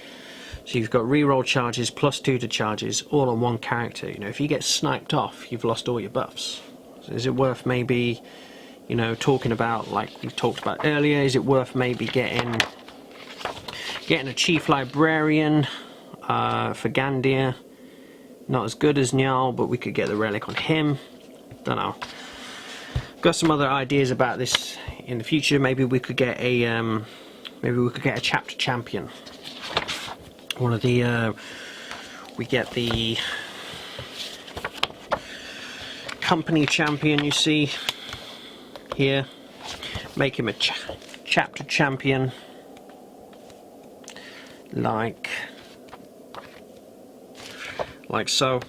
so you've got reroll charges +2 to charges all on one character. You know, if you get sniped off, you've lost all your buffs. So is it worth maybe, you know, talking about, like we talked about earlier, is it worth maybe getting a Chief Librarian for Gandir? Not as good as Njal, but we could get the relic on him. Don't know. Got some other ideas about this in the future. Maybe we could get a chapter champion. One of the we get the company champion. You see here, make him a chapter champion, like so.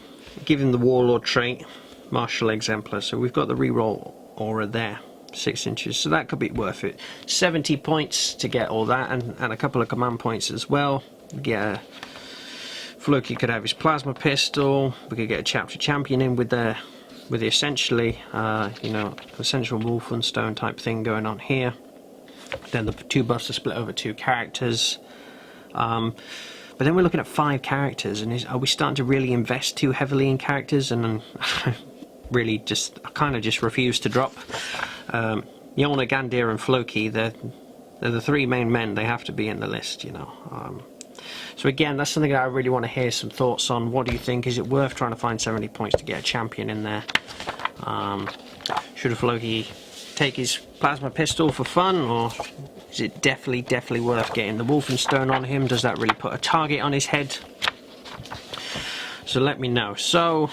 Give him the Warlord trait, Martial Exemplar. So we've got the reroll aura there, 6 inches. So that could be worth it. 70 points to get all that, and a couple of command points as well. Yeah, Floki could have his plasma pistol. We could get a chapter champion in with the essentially, you know, essential Wolfenstone type thing going on here. Then the 2 buffs are split over 2 characters. But then we're looking at 5 characters, and are we starting to really invest too heavily in characters? And really I kind of just refuse to drop. Mjolnir, Gandir and Floki, they're the 3 main men. They have to be in the list, you know. So again, that's something that I really want to hear some thoughts on. What do you think? Is it worth trying to find 70 points to get a champion in there? Should a Floki take his plasma pistol for fun, or is it definitely worth getting the Wolfenstone on him? Does that really put a target on his head? So let me know. So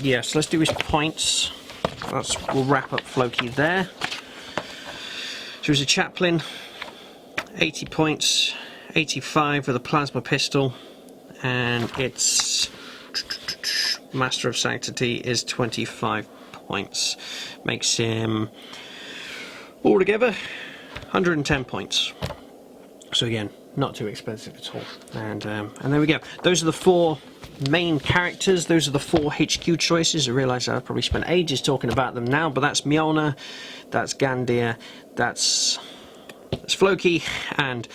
yes, let's do his points. We'll wrap up Floki there. So he's a chaplain, 80 points, 85 with a plasma pistol, and its Master of Sanctity is 25 points. Makes him altogether 110 points. So again, not too expensive at all. And there we go. Those are the 4 main characters. Those are the 4 HQ choices. I realise I've probably spent ages talking about them now, but that's Mjolnir, that's Gandir, that's Floki, and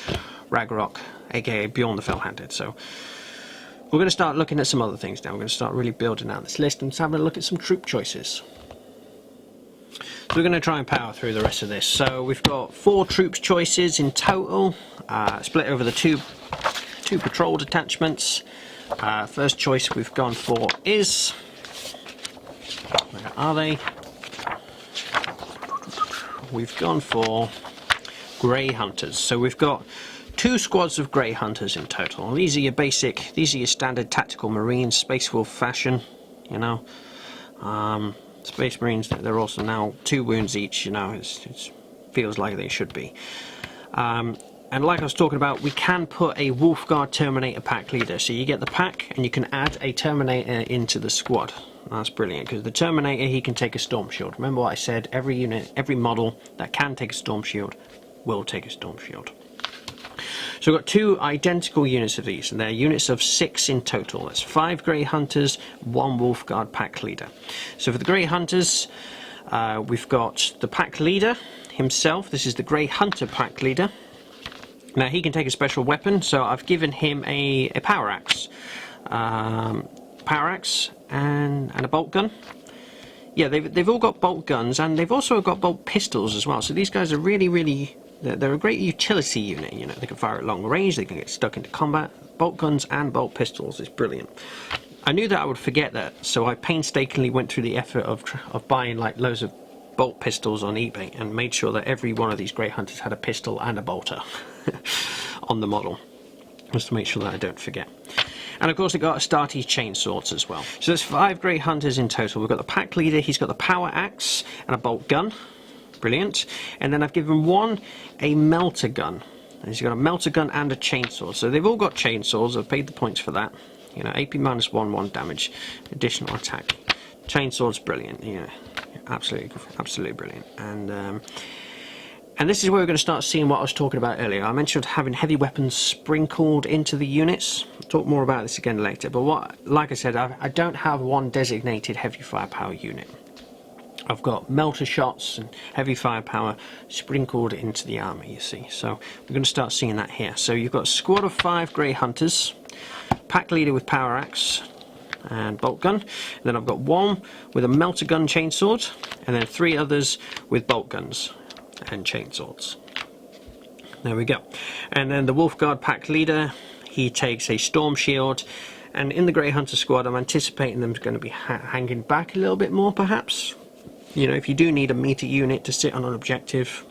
Ragnarok, aka Bjorn the Fell-Handed. So we're going to start looking at some other things now. We're going to start really building out this list and having a look at some troop choices. So we're going to try and power through the rest of this. So we've got 4 troops choices in total, split over the two patrol detachments. First choice we've gone for is, where are they? We've gone for Grey Hunters. So we've got 2 squads of Grey Hunters in total. These are your standard tactical Marines, Space Wolf fashion, you know. Space Marines, they're also now 2 wounds each, you know, it feels like they should be. And like I was talking about, we can put a Wolfguard Terminator pack leader. So you get the pack and you can add a Terminator into the squad. That's brilliant, because the Terminator, he can take a Storm Shield. Remember what I said, every unit, every model that can take a Storm Shield will take a Storm Shield. So we've got 2 identical units of these, and they're units of 6 in total. That's 5 Grey Hunters, 1 Wolfguard pack leader. So for the Grey Hunters, we've got the pack leader himself. This is the Grey Hunter pack leader. Now he can take a special weapon, so I've given him a power axe. Power axe and a bolt gun. Yeah, they've all got bolt guns, and they've also got bolt pistols as well. So these guys are really they're a great utility unit. You know, they can fire at long range, they can get stuck into combat. Bolt guns and bolt pistols is brilliant. I knew that I would forget that, so I painstakingly went through the effort of buying like loads of bolt pistols on eBay and made sure that every one of these Grey Hunters had a pistol and a bolter on the model, just to make sure that I don't forget. And of course they've got Astartes chainswords as well. So there's 5 Great Hunters in total. We've got the pack leader, he's got the power axe and a bolt gun. Brilliant. And then I've given one a melter gun. And he's got a melter gun and a chainsaw. So they've all got chainsaws. I've paid the points for that. You know, AP minus 1 damage, additional attack. Chainsaw's brilliant. Yeah, absolutely brilliant. And this is where we're going to start seeing what I was talking about earlier. I mentioned having heavy weapons sprinkled into the units. I'll talk more about this again later. But like I said, I don't have one designated heavy firepower unit. I've got melter shots and heavy firepower sprinkled into the army, you see. So we're going to start seeing that here. So you've got a squad of 5 Grey Hunters, pack leader with power axe and bolt gun. And then I've got one with a melter gun chainsword, and then 3 others with bolt guns and chainswords. There we go. And then the Wolfguard pack leader, he takes a storm shield. And in the Grey Hunter squad, I'm anticipating them going to be hanging back a little bit more, perhaps. You know, if you do need a meter unit to sit on an objective,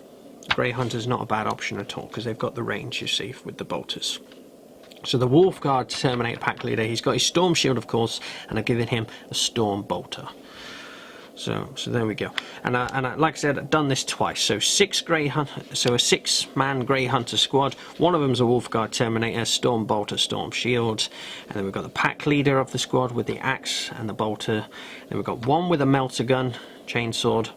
Grey Hunter's not a bad option at all, because they've got the range, you see, with the bolters. So the Wolfguard Terminator pack leader, he's got his storm shield, of course, and I've given him a storm bolter. So there we go. And like I said, I've done this twice. So a 6-man Grey Hunter squad. One of them's a Wolfguard Terminator, storm bolter, storm shield. And then we've got the pack leader of the squad with the axe and the bolter. Then we've got one with a melter gun, chainsword,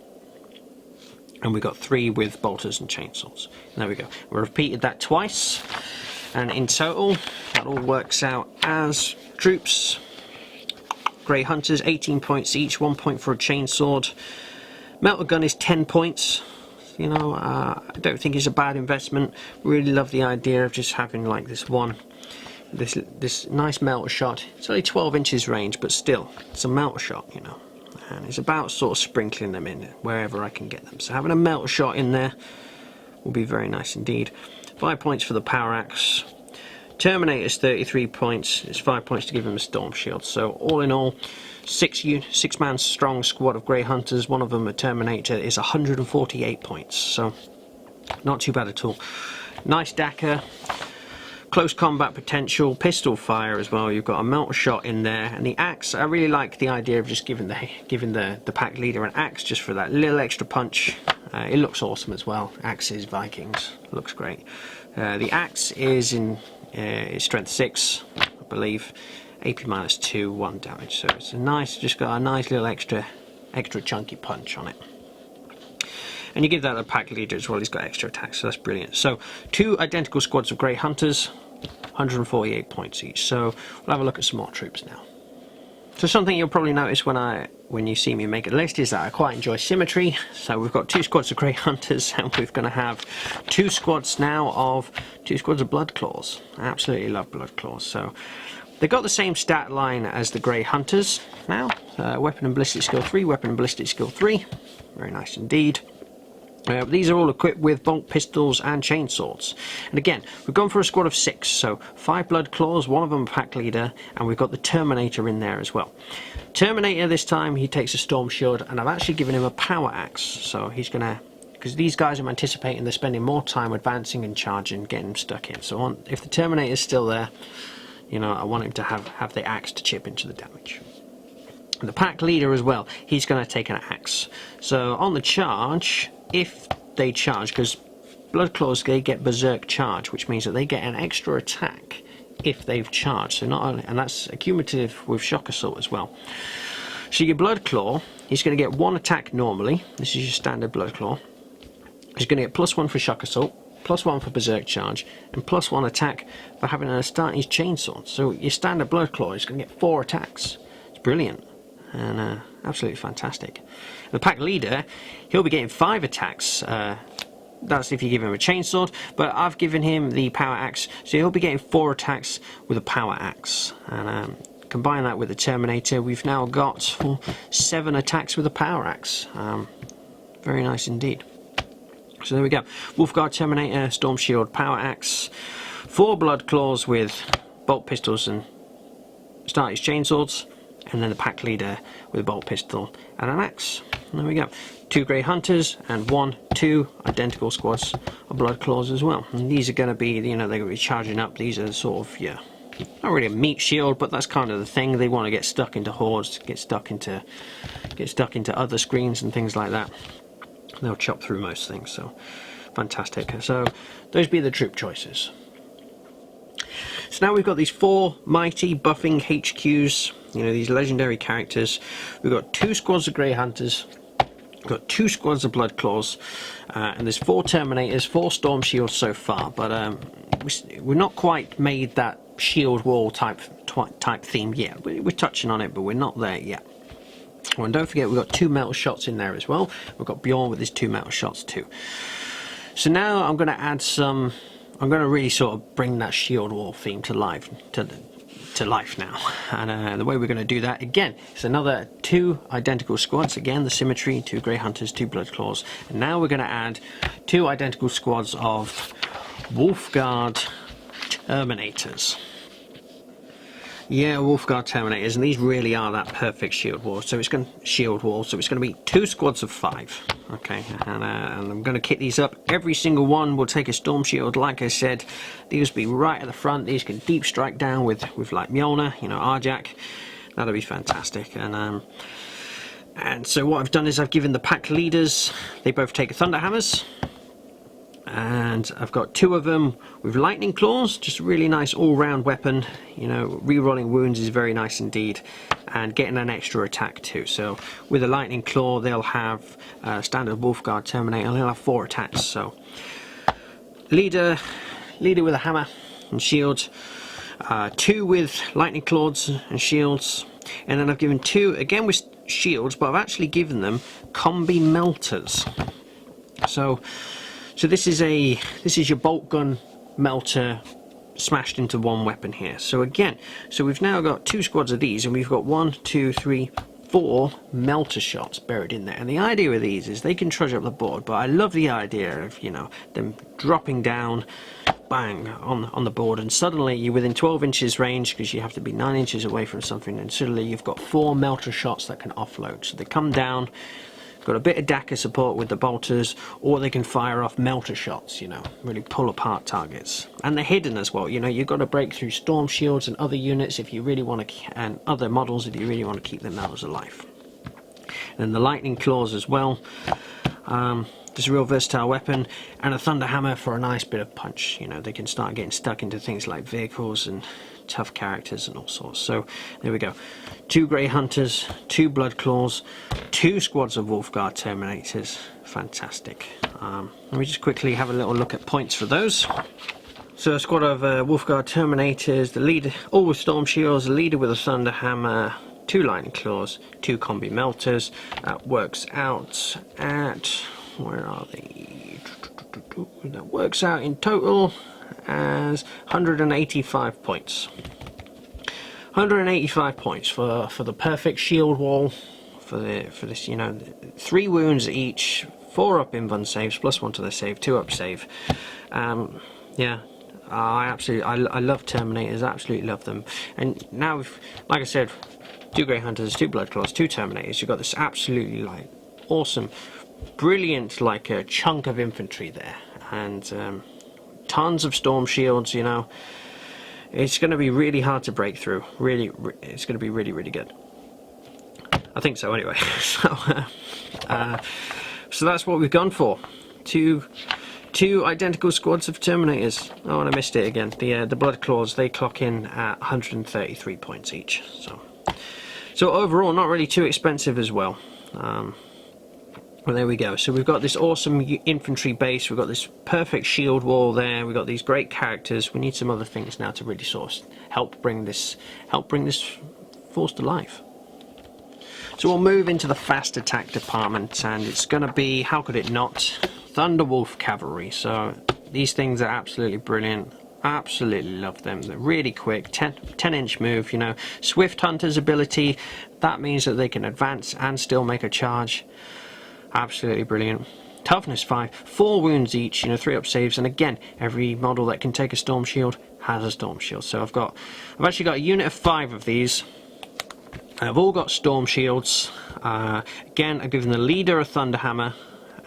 and we've got 3 with bolters and chainsaws. There we go. We repeated that twice, and in total that all works out as troops. Grey Hunters 18 points each, 1 point for a chainsword. Melter gun is 10 points. You know, I don't think it's a bad investment. Really love the idea of just having like this nice melter shot. It's only 12 inches range, but still it's a melter shot, you know. And it's about sort of sprinkling them in wherever I can get them. So having a melter shot in there will be very nice indeed. 5 points for the power axe. Terminator's 33 points. It's 5 points to give him a storm shield. So all in all, 6-man strong squad of Grey Hunters. One of them a Terminator is 148 points. So not too bad at all. Nice Dakar. Close combat potential, pistol fire as well. You've got a melter shot in there, and the axe. I really like the idea of just giving the pack leader an axe just for that little extra punch. It looks awesome as well. Axes, Vikings, looks great. The axe is in strength 6, I believe. AP minus 2, 1 damage. So it's a nice, just got a nice little extra chunky punch on it. And you give that a pack leader as well, he's got extra attacks, so that's brilliant. So 2 identical squads of Grey Hunters, 148 points each. So we'll have a look at some more troops now. So something you'll probably notice when you see me make a list is that I quite enjoy symmetry. So we've got 2 squads of Grey Hunters, and we're going to have 2 squads now of Blood Claws. I absolutely love Blood Claws. So they've got the same stat line as the Grey Hunters now. Weapon and ballistic skill 3, weapon and ballistic skill 3. Very nice indeed. These are all equipped with bolt pistols and chainswords. And again, we've gone for a squad of 6, so 5 Blood Claws, one of them a pack leader, and we've got the Terminator in there as well. Terminator this time, he takes a storm shield, and I've actually given him a power axe. So he's gonna, because these guys I'm anticipating they're spending more time advancing and charging, getting them stuck in. So if the Terminator is still there, you know, I want him to have the axe to chip into the damage. And the pack leader as well, he's going to take an axe. So on the charge, if they charge, because Blood Claws, they get Berserk Charge, which means that they get an extra attack if they've charged. So not only, and that's accumulative with Shock Assault as well. So your Blood Claw, he's going to get 1 attack normally. This is your standard Blood Claw. He's going to get +1 for Shock Assault, +1 for Berserk Charge, and +1 attack for having an Astartes Chainsaw. So your standard Blood Claw is going to get 4 attacks. It's brilliant. And absolutely fantastic. The pack leader, he'll be getting 5 attacks. That's if you give him a chainsword, but I've given him the power axe, so he'll be getting 4 attacks with a power axe. And combine that with the Terminator, we've now got 7 attacks with a power axe. Very nice indeed. So there we go. Wolfguard Terminator, Storm Shield, power axe, 4 Blood Claws with bolt pistols and Astartes Chainswords. And then the pack leader with a bolt pistol and an axe. There we go. 2 Grey Hunters and 2 identical squads of Blood Claws as well. And these are going to be, you know, they're going to be charging up. These are sort of, yeah, not really a meat shield, but that's kind of the thing. They want to get stuck into hordes, get stuck into other screens and things like that. They'll chop through most things, so fantastic. So those be the troop choices. So now we've got these 4 mighty buffing HQs, you know, these legendary characters. We've got 2 squads of Grey Hunters, we've got 2 squads of Blood Claws, and there's 4 Terminators, 4 Storm Shields so far, but we're not quite made that shield wall type theme yet. We're touching on it, but we're not there yet. Oh, and don't forget, we've got 2 metal shots in there as well. We've got Bjorn with his 2 metal shots too. So now I'm going to add some. I'm going to really sort of bring that shield wall theme to life now. And the way we're going to do that again is another 2 identical squads. Again, the symmetry: 2 Grey Hunters, 2 Blood Claws. And now we're going to add 2 identical squads of Wolfguard Terminators. Yeah, Wolfguard Terminators, and these really are that perfect shield wall. So it's going to be 2 squads of 5. Okay, and I'm going to kit these up. Every single one will take a storm shield. Like I said, these will be right at the front. These can deep strike down with like Mjolnir, you know, Rjack. That'll be fantastic. And so what I've done is I've given the pack leaders. They both take thunder hammers. And I've got 2 of them with lightning claws, just a really nice all-round weapon. You know, re-rolling wounds is very nice indeed, and getting an extra attack too. So with a lightning claw, they'll have standard Wolfguard Terminator. They'll have 4 attacks. So leader with a hammer and shield, 2 with lightning claws and shields, and then I've given 2 again with shields, but I've actually given them Combi Melters. So this is your bolt gun melter smashed into one weapon here. So again, we've now got 2 squads of these, and we've got 1, 2, 3, 4 melter shots buried in there. And the idea with these is they can trudge up the board, but I love the idea of, you know, them dropping down, bang, on the board, and suddenly you're within 12 inches range, because you have to be 9 inches away from something, and suddenly you've got 4 melter shots that can offload. So they come down, got a bit of DACA support with the bolters, or they can fire off melter shots, you know, really pull apart targets. And they're hidden as well, you know, you've got to break through storm shields and other units if you really want to, and other models if you really want to keep their models alive. And the lightning claws as well. Just a real versatile weapon, and a thunder hammer for a nice bit of punch. You know, they can start getting stuck into things like vehicles and tough characters and all sorts. So there we go, 2 Grey Hunters, 2 Blood Claws, 2 squads of Wolfguard Terminators. Fantastic. Let me just quickly have a little look at points for those. So a squad of Wolfguard Terminators, the leader, all with storm shields, the leader with a thunder hammer, 2 lightning claws, 2 combi melters. That works out at, where are they? That works out in total as 185 points. 185 points for the perfect shield wall for this, you know, 3 wounds each, 4 up invuln saves, +1 to the save, 2 up save. Yeah, I love Terminators, absolutely love them. And now, like I said, 2 Grey Hunters, 2 Blood Claws, 2 Terminators. You've got this absolutely like awesome, brilliant like a chunk of infantry there, and tons of storm shields. You know, it's going to be really hard to break through. Really, it's going to be really, really good. I think so, anyway. So that's what we've gone for. Two identical squads of Terminators. Oh, and I missed it again. The Blood Claws, they clock in at 133 points each. So overall, not really too expensive as well. Well, there we go. So we've got this awesome infantry base. We've got this perfect shield wall there. We've got these great characters. We need some other things now to really sort of help bring this force to life. So we'll move into the fast attack department, and it's going to be, how could it not, Thunderwolf Cavalry. So these things are absolutely brilliant. Absolutely love them. They're really quick, 10-inch move, you know. Swift Hunter's ability, that means that they can advance and still make a charge. Absolutely brilliant. Toughness 5, 4 wounds each, you know, 3 up saves, and again, every model that can take a storm shield has a storm shield. So I've actually got a unit of 5 of these. I've all got storm shields. Again, I've given the leader a thunder hammer,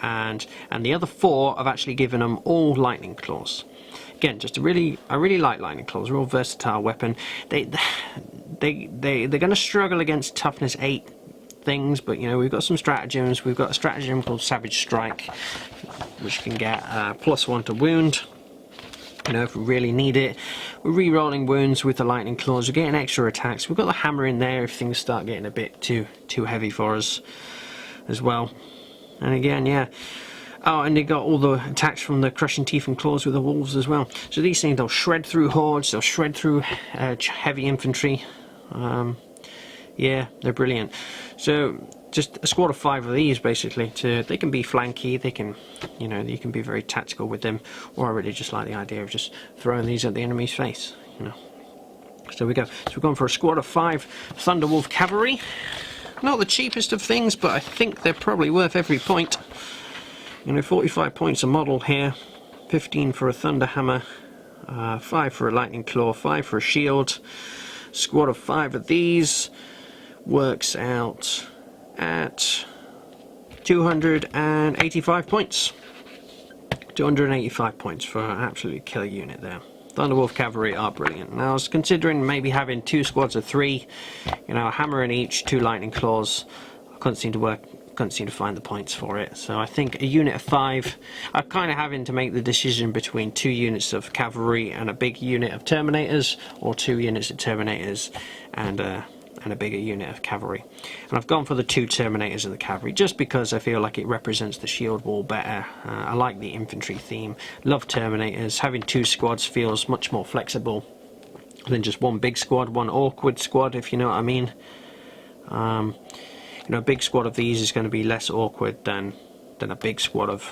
and the other 4 I've actually given them all lightning claws. again, just I really like lightning claws. Real versatile weapon. They're going to struggle against toughness 8 things, but you know, we've got some stratagems. We've got a stratagem called Savage Strike, which can get +1 to wound. You know, if we really need it. We're re-rolling wounds with the lightning claws. We're getting extra attacks. We've got the hammer in there if things start getting a bit too heavy for us as well. And again, yeah. Oh, and they got all the attacks from the crushing teeth and claws with the wolves as well. So these things, they'll shred through hordes. They'll shred through heavy infantry. Yeah, they're brilliant. So just a squad of 5 of these basically. They can be flanky, they can, you know, you can be very tactical with them, or I really just like the idea of just throwing these at the enemy's face, you know. So we go. So we're going for a squad of 5 Thunderwolf Cavalry. Not the cheapest of things, but I think they're probably worth every point. You know, 45 points a model here, 15 for a Thunder Hammer, 5 for a Lightning Claw, 5 for a shield. Squad of 5 of these works out at 285 points. 285 points for an absolutely killer unit there. Thunderwolf Cavalry are brilliant. Now I was considering maybe having 2 squads of 3, you know, a hammer in each, 2 lightning claws. I couldn't seem to find the points for it. So I think a unit of 5, I'm kind of having to make the decision between 2 units of cavalry and a big unit of Terminators, or 2 units of Terminators and a bigger unit of cavalry. And I've gone for the 2 Terminators and the cavalry just because I feel like it represents the shield wall better. I like the infantry theme, love Terminators. Having 2 squads feels much more flexible than just 1 big squad, 1 awkward squad, if you know what I mean. You know, a big squad of these is going to be less awkward than a big squad of,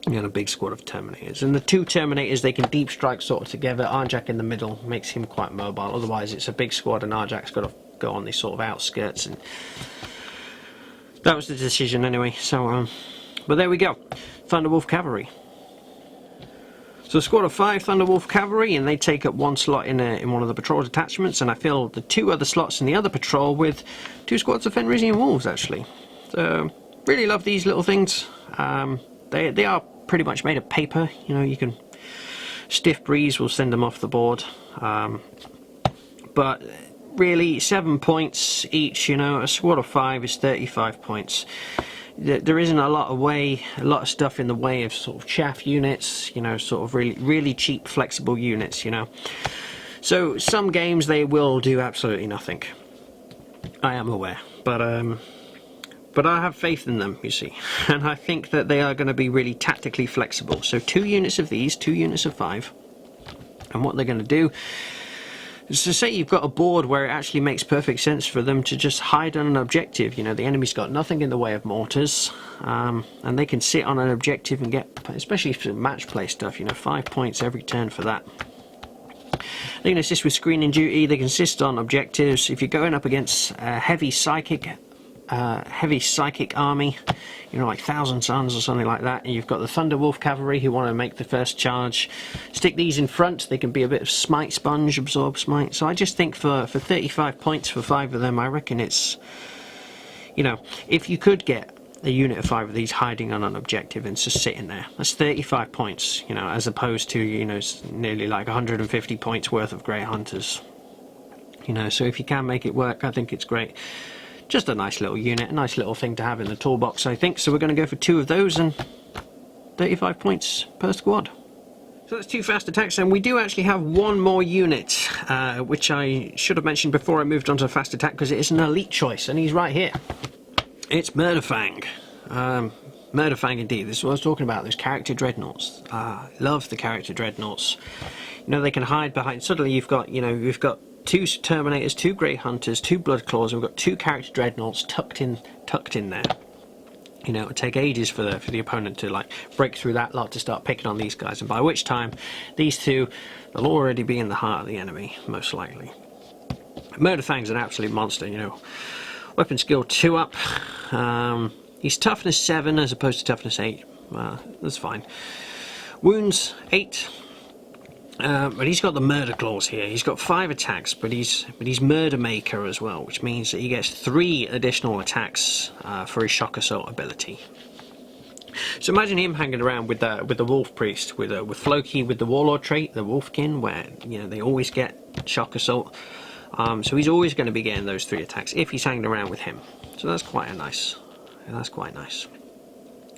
you know, a big squad of Terminators. And the 2 Terminators, they can deep strike sort of together. Rjack in the middle makes him quite mobile. Otherwise, it's a big squad, and Rjack's got to go on these sort of outskirts. And that was the decision anyway. So, but there we go. Thunderwolf Cavalry. So a squad of 5 Thunderwolf Cavalry, and they take up 1 slot in one of the patrol detachments, and I fill the 2 other slots in the other patrol with 2 squads of Fenrisian Wolves, actually. So, really love these little things. They are pretty much made of paper, you know, you can... Stiff breeze will send them off the board. But really, 7 points each, you know, a squad of 5 is 35 points. There isn't a lot of stuff in the way of sort of chaff units, you know, sort of really cheap flexible units, you know. So some games they will do absolutely nothing. I am aware, but I have faith in them, you see, and I think that they are going to be really tactically flexible. So 2 units of these, 2 units of 5, and what they're going to do. So say you've got a board where it actually makes perfect sense for them to just hide on an objective. You know, the enemy's got nothing in the way of mortars, and they can sit on an objective and get, especially for match play stuff, you know, 5 points every turn for that. They can assist with screening duty, they can assist on objectives. If you're going up against heavy psychic army, you know, like Thousand Suns or something like that, and you've got the Thunderwolf Cavalry who want to make the first charge, stick these in front. They can be a bit of smite sponge, absorb smite. So I just think for 35 points for 5 of them, I reckon it's, you know, if you could get a unit of 5 of these hiding on an objective and just sitting there, that's 35 points, you know, as opposed to, you know, nearly like 150 points worth of Grey Hunters, you know. So if you can make it work, I think it's great. Just a nice little unit, a nice little thing to have in the toolbox, I think. So we're going to go for 2 of those and 35 points per squad. So that's 2 fast attacks, and we do actually have 1 more unit, which I should have mentioned before I moved on to fast attack, because it is an elite choice, and he's right here. It's Murderfang. Murderfang indeed. This is what I was talking about, those character dreadnoughts. Love the character dreadnoughts. You know, they can hide behind. Suddenly you've got, you know, you've got 2 Terminators, 2 Grey Hunters, 2 Blood Claws, and we've got 2 character dreadnoughts tucked in there. You know, it would take ages for the opponent to like break through that lot to start picking on these guys, and by which time these 2, they'll already be in the heart of the enemy, most likely. Murderfang's an absolute monster, you know. Weapon skill 2 up. He's toughness 7 as opposed to toughness 8. That's fine. Wounds 8. But he's got the murder claws here. He's got 5 attacks, but he's murder maker as well, which means that he gets 3 additional attacks for his shock assault ability. So imagine him hanging around with the Wolf Priest, with Floki, with the Warlord trait, the Wolfkin, where they always get shock assault. So he's always going to be getting those 3 attacks if he's hanging around with him. So that's quite nice. That's quite nice.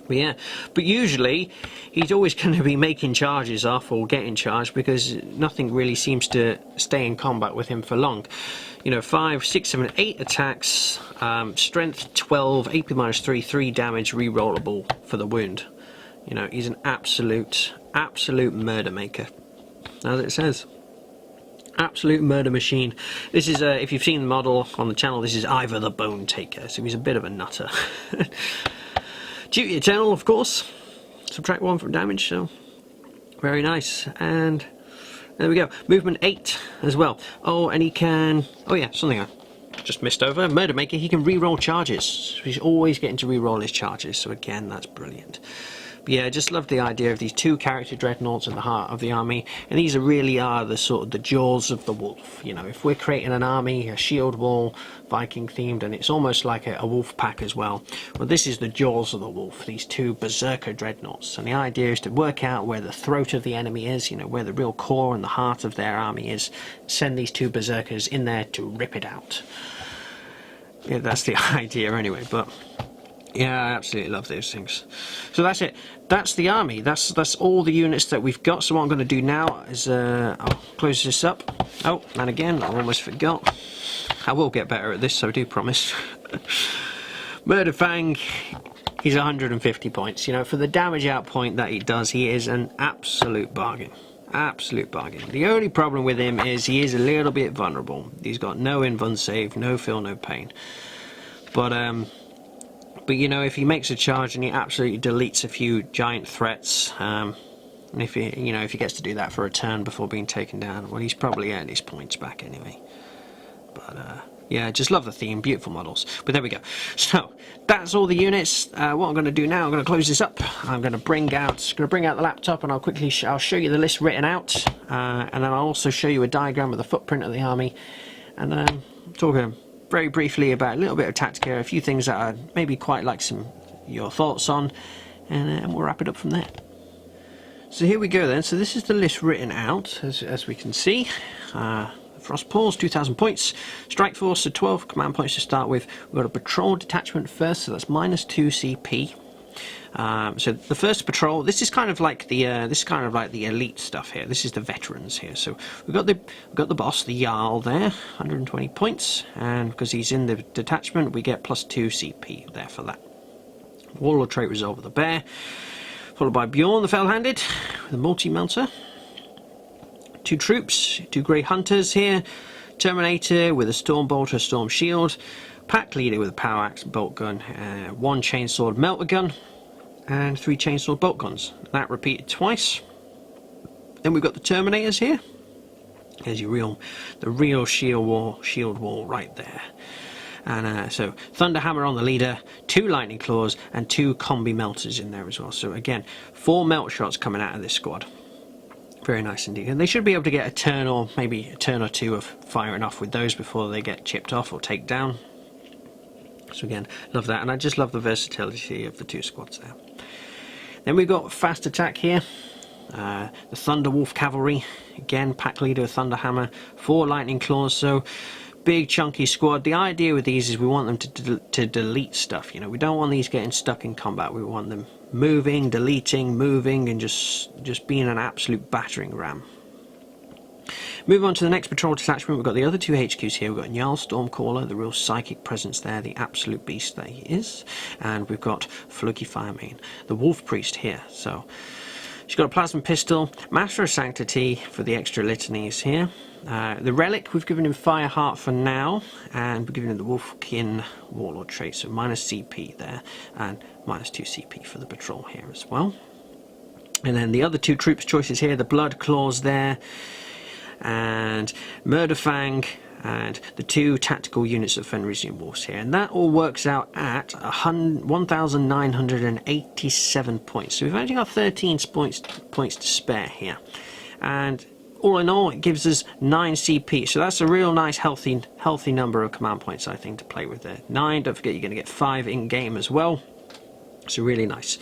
But yeah, but usually he's always going to be making charges off or getting charged, because nothing really seems to stay in combat with him for long. 5, 6, 7, 8 attacks, strength 12, AP -3, 3 damage, rerollable for the wound. He's an absolute murder maker, as it says. Absolute murder machine. This is, if you've seen the model on the channel, this is Ivor the Bone Taker, so he's a bit of a nutter. Duty Eternal, of course. Subtract 1 from damage, so very nice. And there we go. Movement 8 as well. Oh, and he can... Oh yeah, something I just missed over. Murder Maker, he can re-roll charges. So he's always getting to re-roll his charges, so again, that's brilliant. But yeah, I just love the idea of these 2 character dreadnoughts at the heart of the army, and these really are the sort of the jaws of the wolf. If we're creating an army, a shield wall, Viking themed, and it's almost like a wolf pack as well. Well, this is the jaws of the wolf, these 2 berserker dreadnoughts, and the idea is to work out where the throat of the enemy is, where the real core and the heart of their army is. Send these 2 berserkers in there to rip it out. Yeah, that's the idea anyway, but... yeah, I absolutely love those things. So that's it. That's the army. That's all the units that we've got. So what I'm going to do now is I'll close this up. Oh, and again, I almost forgot. I will get better at this, so I do promise. Murder Fang, he's 150 points. For the damage out point that he does, he is an absolute bargain. Absolute bargain. The only problem with him is he is a little bit vulnerable. He's got no invuln save, no feel, no pain. But if he makes a charge and he absolutely deletes a few giant threats, and if he gets to do that for a turn before being taken down, well, he's probably earned his points back anyway. But yeah, just love the theme, beautiful models. But there we go. So that's all the units. What I'm going to do now, I'm going to close this up. I'm going to bring out the laptop, and I'll show you the list written out, and then I'll also show you a diagram of the footprint of the army, and then talk very briefly about a little bit of tactica, a few things that I maybe quite like your thoughts on, and we'll wrap it up from there. So here we go then. So this is the list written out, as we can see. Frostpaws, 2,000 points. Strike Force, so 12 command points to start with. We've got a Patrol Detachment first, so that's -2 CP. So the first patrol, this is kind of like the elite stuff here. This is the veterans here. So we've got the boss, the Jarl there, 120 points, and because he's in the detachment, we get +2 CP there for that. Warlord Trait Resolve of the Bear, followed by Bjorn the Fell-Handed, the multi-melter. 2 troops, 2 Grey Hunters here, Terminator with a Storm Bolter, Storm Shield, Pack Leader with a Power Axe, Bolt Gun, 1 Chainsword Melter Gun, and 3 Chainsword Bolt Guns. That repeated twice. Then we've got the Terminators here. There's the real shield wall right there. And so Thunderhammer on the leader, 2 Lightning Claws, and 2 Combi Melters in there as well. So again, 4 melt shots coming out of this squad. Very nice indeed. And they should be able to get a turn, or maybe a turn or 2 of firing off with those before they get chipped off or taken down. So again, love that, and I just love the versatility of the 2 squads there. Then we've got fast attack here. The Thunderwolf Cavalry, again pack leader Thunderhammer, 4 Lightning Claws, so big chunky squad. The idea with these is we want them to delete stuff. We don't want these getting stuck in combat. We want them moving, deleting, moving, and just being an absolute battering ram. Move on to the next patrol detachment. We've got the other 2 HQs here. We've got Jarl Stormcaller, the real psychic presence there, the absolute beast that he is. And we've got Floki Firemane, the Wolf Priest here. So she's got a plasma pistol, Master of Sanctity for the extra Litanies here. The Relic, we've given him Fireheart for now, and we've given him the Wolfkin Warlord Trait, so -CP there, and -2 CP for the patrol here as well. And then the other 2 troops choices here, the Blood Claws there, and Murder Fang, and the 2 tactical units of Fenrisian Wolves here, and that all works out at 1,987 points. So we've only got 13 points to spare here, and all in all, it gives us 9 CP. So that's a real nice, healthy number of command points, I think, to play with there. 9. Don't forget, you're going to get 5 in game as well. So really nice.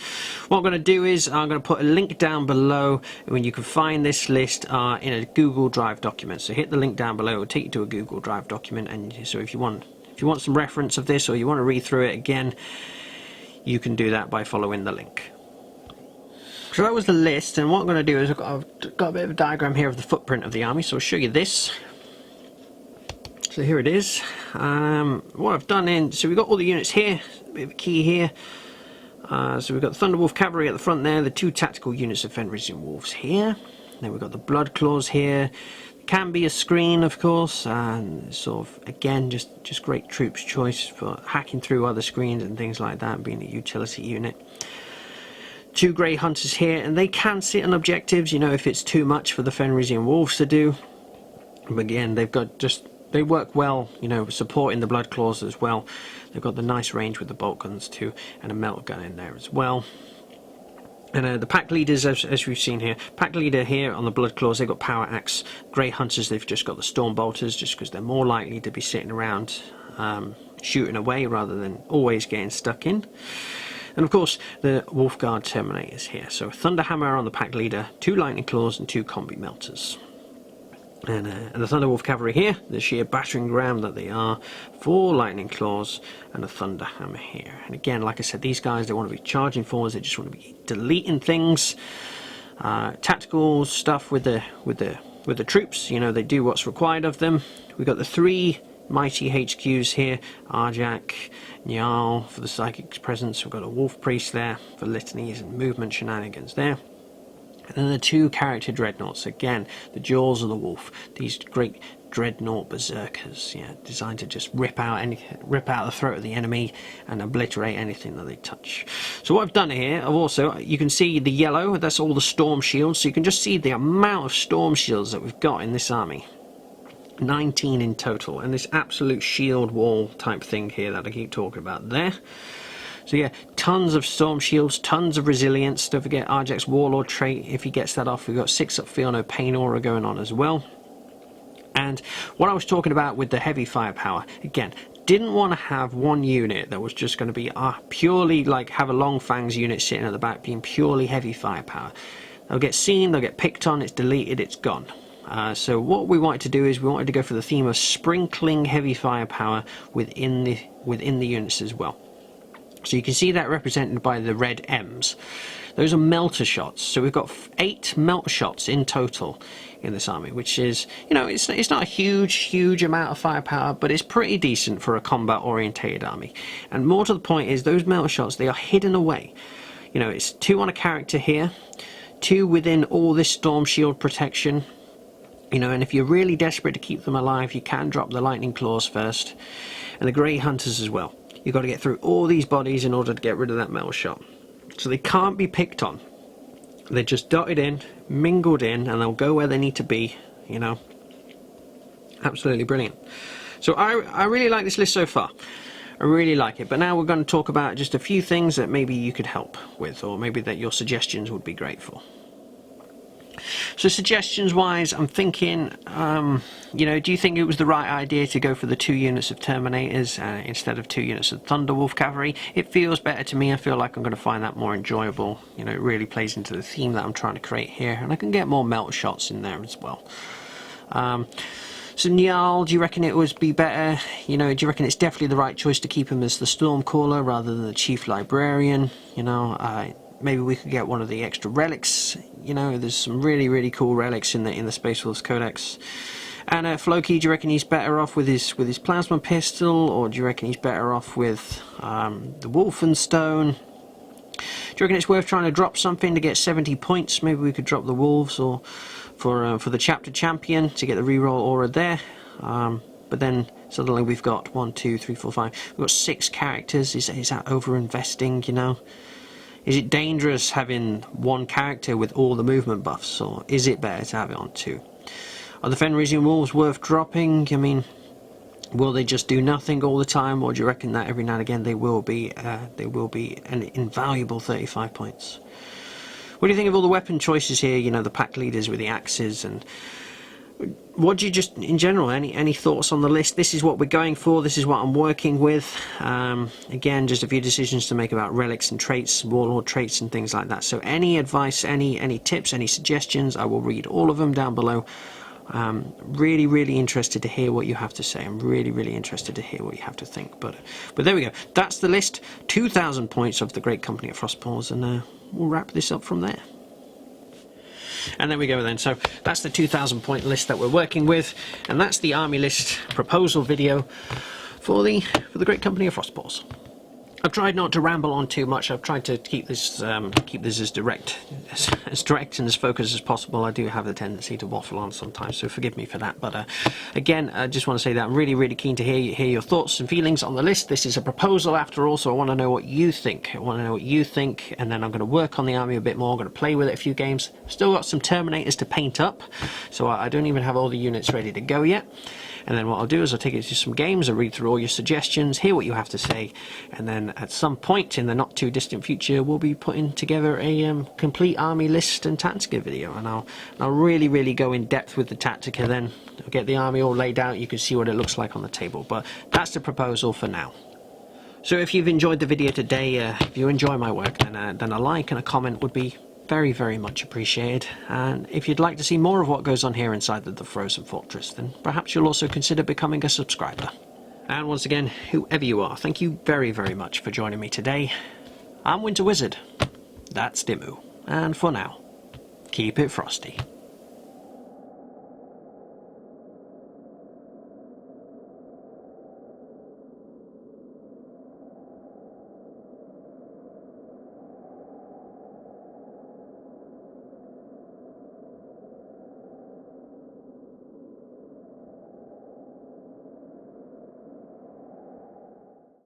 What I'm going to do is I'm going to put a link down below when you can find this list in a Google Drive document. So hit the link down below, it will take you to a Google Drive document, and so if you want some reference of this or you want to read through it again, you can do that by following the link. So that was the list, and what I'm going to do is I've got a bit of a diagram here of the footprint of the army, so I'll show you this. So here it is. What I've done so we've got all the units here, a bit of a key here. So we've got the Thunderwolf Cavalry at the front there, the 2 tactical units of Fenrisian Wolves here. Then we've got the Blood Claws here. Can be a screen, of course, and sort of, again, just great troops choice for hacking through other screens and things like that, being a utility unit. 2 Grey Hunters here, and they can sit on objectives, you know, if it's too much for the Fenrisian Wolves to do. But again, they work well, you know, supporting the Blood Claws as well. They've got the nice range with the bolt guns too, and a melt gun in there as well. And the pack leaders, as we've seen here, pack leader here on the Blood Claws, they've got Power Axe. Grey Hunters, they've just got the Storm Bolters, just because they're more likely to be sitting around shooting away rather than always getting stuck in. And of course, the Wolfguard Terminators here. So Thunderhammer on the pack leader, 2 Lightning Claws and 2 Combi Melters. And the Thunderwolf Cavalry here, the sheer battering ram that they are, 4 Lightning Claws and a Thunderhammer here. And again, like I said, these guys, they want to be charging forwards, they just want to be deleting things. Tactical stuff with the troops, you know, they do what's required of them. We've got the 3 mighty HQs here, Rjack, Howl for the psychic presence. We've got a Wolf Priest there for litanies and movement shenanigans there. And then the 2 character dreadnoughts, again, the jaws of the wolf, these great dreadnought berserkers, yeah, designed to just rip out the throat of the enemy and obliterate anything that they touch. So what I've done here, you can see the yellow, that's all the storm shields, so you can just see the amount of storm shields that we've got in this army. 19 in total, and this absolute shield wall type thing here that I keep talking about there. So yeah, tons of storm shields, tons of resilience. Don't forget Rjack's Warlord trait, if he gets that off. We've got 6 up Feel No Pain aura going on as well. And what I was talking about with the heavy firepower, again, didn't want to have one unit that was just going to be purely like have a Long Fangs unit sitting at the back being purely heavy firepower. They'll get seen, they'll get picked on, it's deleted, it's gone. So what we wanted to do is we wanted to go for the theme of sprinkling heavy firepower within the units as well. So you can see that represented by the red M's. Those are melter shots. So we've got 8 melter shots in total in this army, which is, you know, it's not a huge amount of firepower, but it's pretty decent for a combat orientated army. And more to the point is those melter shots, they are hidden away. You know, it's 2 on a character here, 2 within all this storm shield protection. You know, and if you're really desperate to keep them alive, you can drop the Lightning Claws first, and the Grey Hunters as well. You've got to get through all these bodies in order to get rid of that metal shot. So they can't be picked on. They're just dotted in, mingled in, and they'll go where they need to be, you know. Absolutely brilliant. So I really like this list so far. I really like it. But now we're going to talk about just a few things that maybe you could help with, or maybe that your suggestions would be great for. So suggestions wise, I'm thinking, you know, do you think it was the right idea to go for the 2 units of Terminators instead of 2 units of Thunderwolf Cavalry? It feels better to me. I feel like I'm going to find that more enjoyable. You know, it really plays into the theme that I'm trying to create here, and I can get more melt shots in there as well. So Howl, do you reckon it would be better? You know, do you reckon it's definitely the right choice to keep him as the Stormcaller rather than the Chief Librarian? You know, maybe we could get one of the extra relics. You know, there's some really cool relics in the Space Wolves Codex. And Floki, do you reckon he's better off with his plasma pistol, or do you reckon he's better off with the Wolfenstone? Do you reckon it's worth trying to drop something to get 70 points? Maybe we could drop the Wolves, or for the Chapter Champion to get the reroll aura there. But then suddenly we've got 1, 2, 3, 4, 5. We've got 6 characters. Is that over investing? You know. Is it dangerous having 1 character with all the movement buffs, or is it better to have it on 2? Are the Fenrisian Wolves worth dropping? I mean, will they just do nothing all the time, or do you reckon that every now and again they will be an invaluable 35 points? What do you think of all the weapon choices here? You know, the pack leaders with the axes, and what do you just, in general, any thoughts on the list? This is what we're going for, this is what I'm working with. Again, just a few decisions to make about relics and traits, warlord traits and things like that. So any advice, any tips, any suggestions, I will read all of them down below. Really interested to hear what you have to say. I'm really interested to hear what you have to think. But there we go. That's the list. 2,000 points of the Great Company of Frostpaws, and we'll wrap this up from there. And there we go then. So that's the 2,000 point list that we're working with, and that's the army list proposal video for the Great Company of Frostpaws. I've tried not to ramble on too much. I've tried to keep this as direct and as focused as possible. I do have the tendency to waffle on sometimes, so forgive me for that. But again, I just want to say that I'm really keen to hear your thoughts and feelings on the list. This is a proposal after all, so I want to know what you think. And then I'm going to work on the army a bit more. I'm going to play with it a few games. Still got some Terminators to paint up, so I don't even have all the units ready to go yet. And then what I'll do is I'll take it to some games, I'll read through all your suggestions, hear what you have to say, and then at some point in the not too distant future we'll be putting together a complete army list and Tactica video, and I'll really go in depth with the Tactica then. I'll get the army all laid out, you can see what it looks like on the table, but that's the proposal for now. So if you've enjoyed the video today, if you enjoy my work, then a like and a comment would be very much appreciated. And if you'd like to see more of what goes on here inside the Frozen Fortress, then perhaps you'll also consider becoming a subscriber. And once again, whoever you are, thank you very much for joining me today. I'm Winter Wizard, that's Dimmu, and for now, keep it frosty.